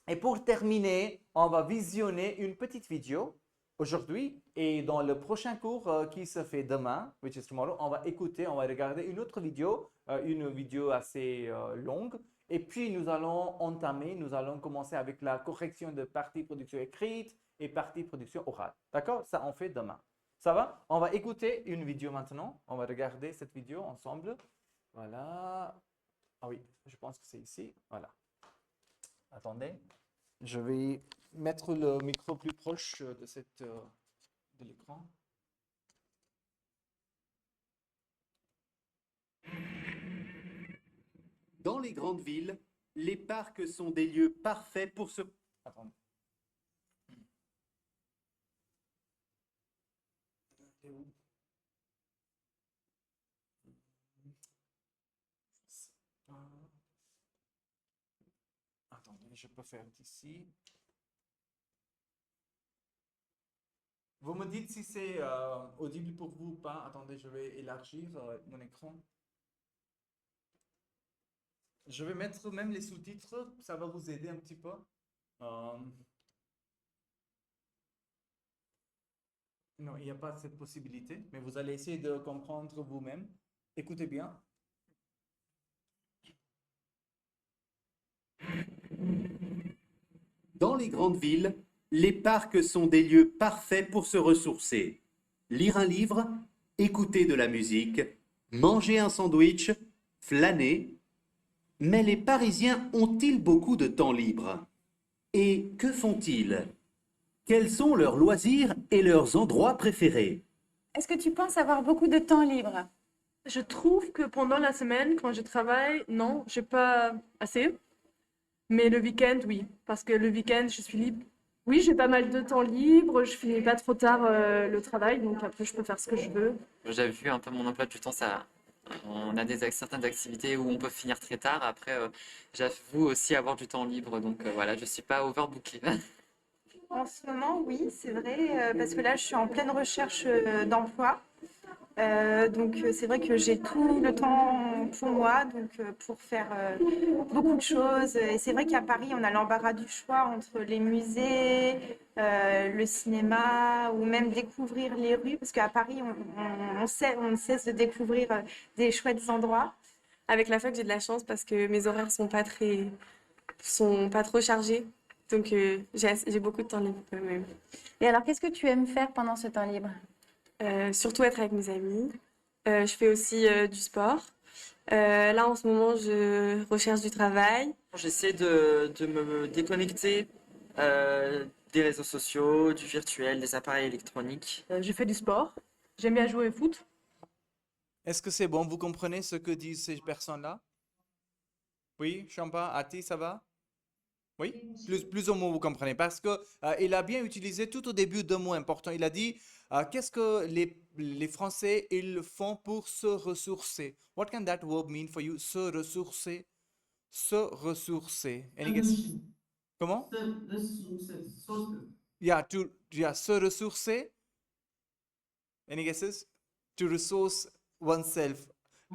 Et pour terminer, on va visionner une petite vidéo aujourd'hui et dans le prochain cours qui se fait demain, which is tomorrow, on va regarder une autre vidéo, une vidéo assez longue. Et puis nous allons commencer avec la correction de partie production écrite et partie production orale. D'accord? Ça, on fait demain. Ça va? On va écouter une vidéo maintenant. On va regarder cette vidéo ensemble. Voilà. Ah oui, je pense que c'est ici. Voilà. Attendez. Je vais mettre le micro plus proche de l'écran.
Dans les grandes villes, les parcs sont des lieux parfaits pour se...
Attendez. Attendez, je peux faire d'ici. Vous me dites si c'est audible pour vous ou pas. Attendez, je vais élargir mon écran. Je vais mettre même les sous-titres, ça va vous aider un petit peu. Non, il n'y a pas cette possibilité, mais vous allez essayer de comprendre vous-même. Écoutez bien.
Dans les grandes villes, Les parcs sont des lieux parfaits pour se ressourcer. Lire un livre, écouter de la musique, manger un sandwich, flâner. Mais les Parisiens ont-ils beaucoup de temps libre? Et que font-ils? Quels sont leurs loisirs et leurs endroits préférés?
Est-ce que tu penses avoir beaucoup de temps libre?
Je trouve que pendant la semaine, quand je travaille, non, j'ai pas assez. Mais le week-end, oui. Parce que le week-end, je suis libre. Oui, j'ai pas mal de temps libre. Je finis pas trop tard le travail. Donc après, je peux faire ce que je veux.
J'avais vu un peu mon emploi du temps, on a certaines activités où on peut finir très tard. Après, j'avoue aussi avoir du temps libre. Donc voilà, je suis pas overbooké.
En ce moment, oui, c'est vrai, parce que là, je suis en pleine recherche d'emploi. Donc, c'est vrai que j'ai tout le temps pour moi, donc pour faire beaucoup de choses. Et c'est vrai qu'à Paris, on a l'embarras du choix entre les musées, le cinéma, ou même découvrir les rues, parce qu'à Paris, on ne cesse de découvrir des chouettes endroits.
Avec la fac, j'ai de la chance parce que mes horaires sont pas trop chargés. Donc, j'ai beaucoup de temps libre quand même.
Et alors, qu'est-ce que tu aimes faire pendant ce temps libre?
Surtout être avec mes amis. Je fais aussi du sport. Là, en ce moment, je recherche du travail.
J'essaie de me déconnecter des réseaux sociaux, du virtuel, des appareils électroniques.
Je fais du sport. J'aime bien jouer au foot.
Est-ce que c'est bon? Vous comprenez ce que disent ces personnes-là? Oui, Champa, Ati, ça va? Oui, plus ou moins vous comprenez. Parce que il a bien utilisé tout au début deux mots importants. Il a dit qu'est-ce que les Français ils font pour se ressourcer? What can that verb mean for you? Se ressourcer. Se ressourcer. Any guess?
Energy.
Comment?
The resources. Sources.
Yeah, se ressourcer. Any guesses? To resource oneself.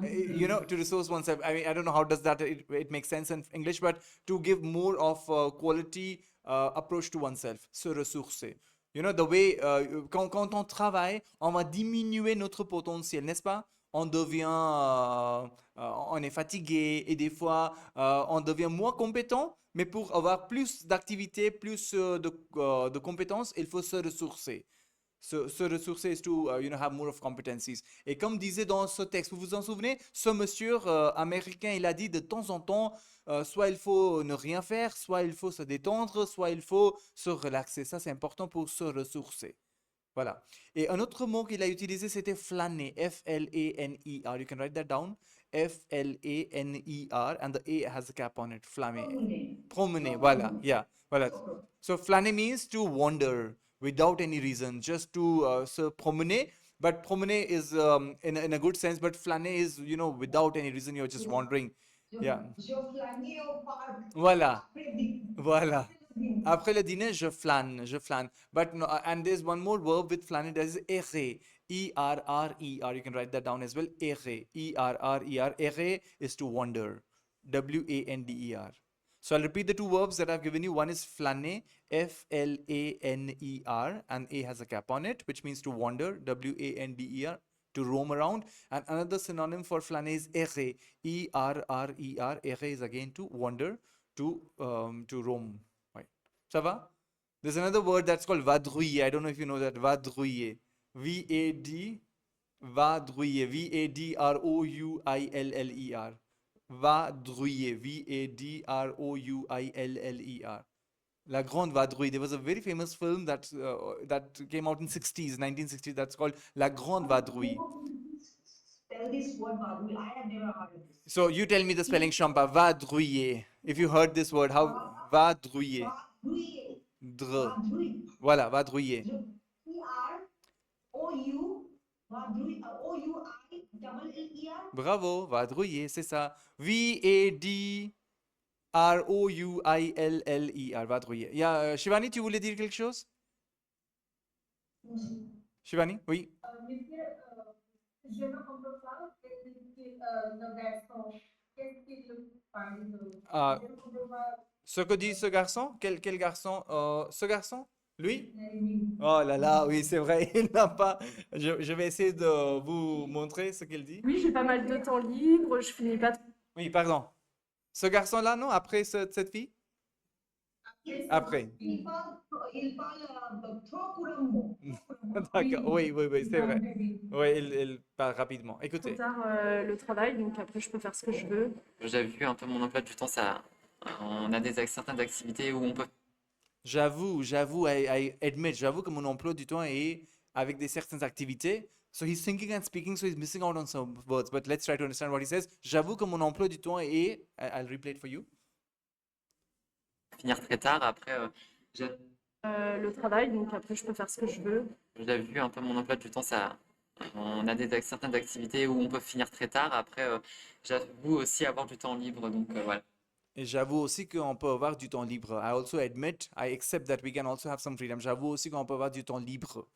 You know, to resource oneself. I mean, I don't know how does that it makes sense in English, but to give more of quality approach to oneself. Se ressourcer. You know, the way quand on travaille, on va diminuer notre potentiel, n'est-ce pas? On devient, on est fatigué et des fois on devient moins compétent, mais pour avoir plus d'activités, plus de compétences, il faut se ressourcer. Se ressourcer is to have more of competencies. Et comme disait dans ce texte, vous vous en souvenez, ce monsieur américain, il a dit de temps en temps, soit il faut ne rien faire, soit il faut se détendre, soit il faut se relaxer. Ça, c'est important pour se ressourcer. Voilà. Et un autre mot qu'il a utilisé, c'était flâner. F-L-A-N-E-R. You can write that down. F-L-A-N-E-R. And the A has a cap on it. Flâner. Promener. Voilà. Yeah. Voilà. So flâner means to wander without any reason, just to se promener. But promener is in a good sense, but flâner is, without any reason, you're just wandering. Yeah. Voilà. Voilà. Après le dîner, je flâne, je flâne. But no, and there's one more verb with flâner, that is errer. E-R-R-E-R. You can write that down as well. Errer. E-R-R-E-R. Errer is to wander. W-A-N-D-E-R. So I'll repeat the two verbs that I've given you. One is flâner, F-L-A-N-E-R, and A has a cap on it, which means to wander, W-A-N-D-E-R, to roam around. And another synonym for flâner is errer, E-R-R-E-R. Errer is again to wander, to roam. Right. Ça va? There's another word that's called vadrouiller. I don't know if you know that. Vadrouiller. V-A-D, vadrouiller. V-A-D-R-O-U-I-L-L-E-R. Vadrouiller. V-A-D-R-O-U-I-L-L-E-R. La Grande Vadrouille. There was a very famous film that came out in 1960s, that's called La Grande Vadrouille.
Spell this word vadrouille. I have never heard of this.
So you tell me the spelling, Champa. Vadrouiller. If you heard this word, how? Vadrouiller.
Vadrouille.
Dr.
Vadrouille.
Voilà, vadrouiller.
E-R-O-U. Vadrouille. O-U-I-L-L-E-R.
Bravo, vadrouiller, c'est ça. V-A-D-R-O-U-I-L-L-E-R. Vadrouiller. Yeah, Shivani, tu voulais dire quelque chose? Shivani, oui.
Je ne comprends pas le garçon. Qu'est-ce qu'il parle de... Je ne comprends pas.
Ce que dit ce garçon? Quel garçon? Ce garçon? Lui? Oh là là, oui, c'est vrai, il n'a pas. Je vais essayer de vous montrer ce qu'il dit.
Oui, j'ai pas mal de temps libre. Je finis pas.
Oui, pardon. Ce garçon-là, non? Après cette fille? Après.
Il parle trop couramment.
D'accord, oui, oui, oui, c'est vrai. Oui, il parle rapidement.
Trop
Écoutez,
tard le travail, donc après je peux faire ce que je veux.
J'avais vu un peu mon emploi du temps, on a certaines activités où on peut
j'avoue, I admit, j'avoue que mon emploi du temps est avec des certaines activités. So he's thinking and speaking, so he's missing out on some words. But let's try to understand what he says. J'avoue que mon emploi du temps est, I'll replay it for you.
finir très tard. Après,
Le travail, donc après je peux faire ce que je veux.
j'avais vu un peu mon emploi du temps, on a certaines activités où on peut finir très tard. Après, j'avoue aussi avoir du temps libre, donc voilà.
Et j'avoue aussi qu'on peut avoir du temps libre. I also admit, I accept that we can also have some freedom. J'avoue aussi qu'on peut avoir du temps libre.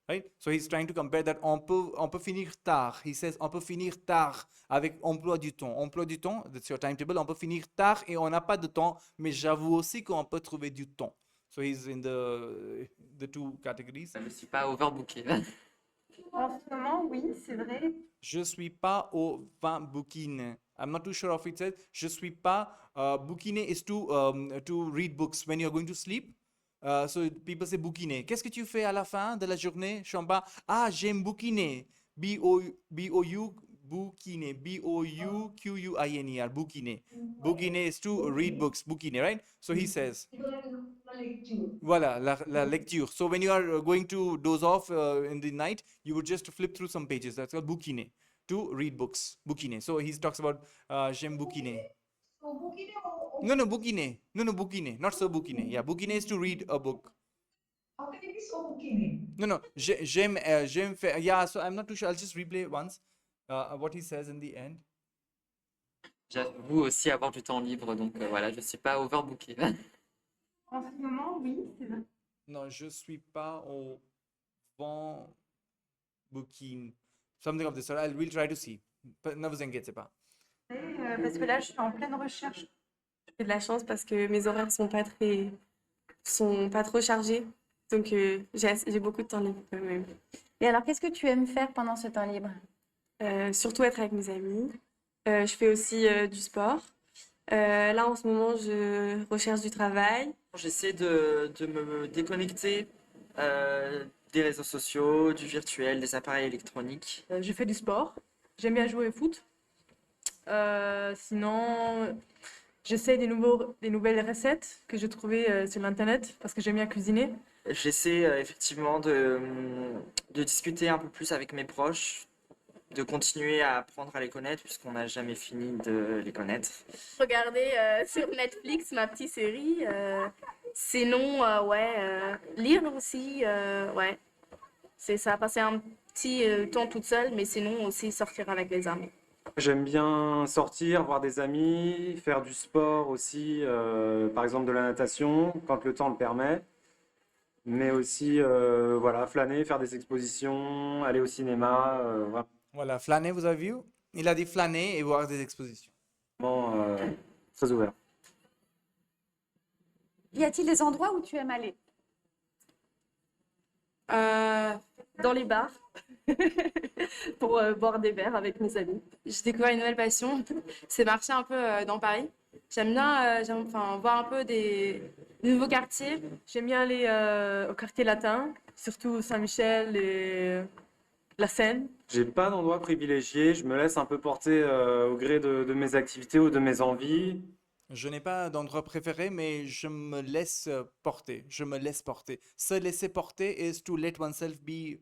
Right? So he's trying to compare that on peut finir tard. He says on peut finir tard avec emploi du temps. Emploi du temps, that's your timetable. On peut finir tard et on n'a pas de temps, mais j'avoue aussi qu'on peut trouver du temps. So he's in the two categories.
Je ne suis pas overbooké.
En ce moment, oui, c'est vrai.
Je suis pas au vin bouquiné. I'm not too sure of it says. Je suis pas bouquiné is to read books when you're going to sleep. So people say bouquiné. Qu'est-ce que tu fais à la fin de la journée? Je suis en bas. Ah, j'aime bouquiner. B-O-U, bouquiner. B-O-U-Q-U-I-N-E-R. Bouquiner. Bouquiner is to read books. Bouquiner, right? So he says. Voilà, la lecture. So when you are going to doze off in the night, you would just flip through some pages. That's called bouquiner. To read books. Bouquiner. So he talks about j'aime bouquiner. No, bouquiner. No, bouquiner. Not so bouquiner. Yeah, bouquiner is to read a book.
How can it be so booking?
No, j'aime faire. Yeah, so I'm not too sure. I'll just replay once what he says in the end.
J'avoue aussi avoir du temps libre, donc voilà, je ne suis pas overbooké.
En ce moment, oui, c'est vrai.
Non, je suis pas au vent booking. Something of this sort. We'll try to see. Ne vous inquiétez pas.
Parce que là, je suis en pleine recherche.
J'ai de la chance parce que mes horaires sont pas trop chargés. Donc, j'ai beaucoup de temps libre quand même.
Et alors, qu'est-ce que tu aimes faire pendant ce temps libre?
Surtout être avec mes amis. Je fais aussi du sport. Là, en ce moment, je recherche du travail.
J'essaie de me déconnecter des réseaux sociaux, du virtuel, des appareils électroniques.
Je fais du sport. J'aime bien jouer au foot. Sinon, j'essaie des nouvelles recettes que j'ai trouvées sur l'internet parce que j'aime bien cuisiner.
J'essaie effectivement de discuter un peu plus avec mes proches, de continuer à apprendre à les connaître puisqu'on n'a jamais fini de les connaître.
Regarder sur Netflix ma petite série. Sinon, lire aussi. Ouais, c'est ça, passer un petit temps toute seule, mais sinon aussi sortir avec les amis.
J'aime bien sortir, voir des amis, faire du sport aussi, par exemple de la natation quand le temps le permet, mais aussi voilà, flâner, faire des expositions, aller au cinéma. Voilà.
Voilà, flâner, vous avez vu? Il a dit flâner et voir des expositions.
Bon, très ouvert.
Y a-t-il des endroits où tu aimes aller?
Dans les bars pour boire des verres avec mes amis. J'ai découvert une nouvelle passion, c'est marcher un peu dans Paris. J'aime bien voir un peu des nouveaux quartiers.
J'aime bien aller au quartier latin, surtout Saint-Michel et la Seine.
J'ai pas d'endroit privilégié, je me laisse un peu porter au gré de mes activités ou de mes envies.
Je n'ai pas d'endroit préféré, mais je me laisse porter. Je me laisse porter. Se laisser porter is to let oneself be,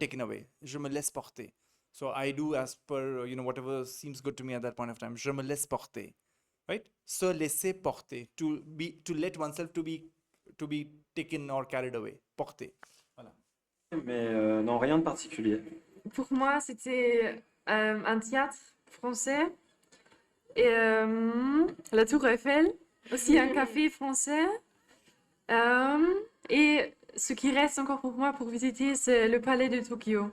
taken away. Je me laisse porter. So I do as per, whatever seems good to me at that point of time. Je me laisse porter. Right? Se laisser porter. To let oneself to be taken or carried away. Porter. Voilà.
Mais non, rien de particulier.
Pour moi, c'était un théâtre français. Et la Tour Eiffel, aussi un café français. Et ce qui reste encore pour moi pour visiter, c'est le palais de Tokyo.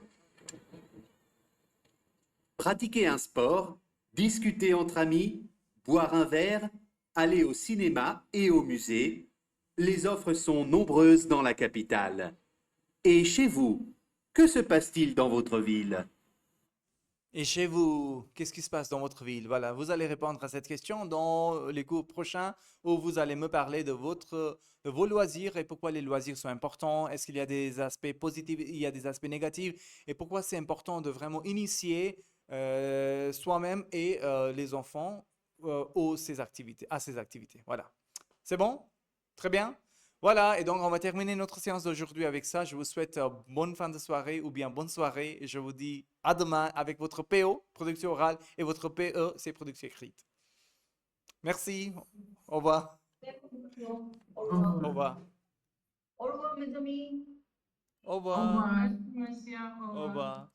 Pratiquer un sport, discuter entre amis, boire un verre, aller au cinéma et au musée. Les offres sont nombreuses dans la capitale. Et chez vous, que se passe-t-il dans votre ville?
Et chez vous, qu'est-ce qui se passe dans votre ville? Voilà, vous allez répondre à cette question dans les cours prochains où vous allez me parler de vos loisirs et pourquoi les loisirs sont importants. Est-ce qu'il y a des aspects positifs, il y a des aspects négatifs et pourquoi c'est important de vraiment initier soi-même et les enfants à ces activités. Voilà. C'est bon? Très bien. Voilà, et donc on va terminer notre séance d'aujourd'hui avec ça. Je vous souhaite bonne fin de soirée ou bien bonne soirée. Et je vous dis à demain avec votre PO, production orale, et votre PE, c'est production écrite. Merci. Au revoir.
Au revoir.
Au revoir.
Au revoir, mes amis.
Au
Au
revoir.
revoir. Merci, Marcia. Au
Au
revoir.
revoir.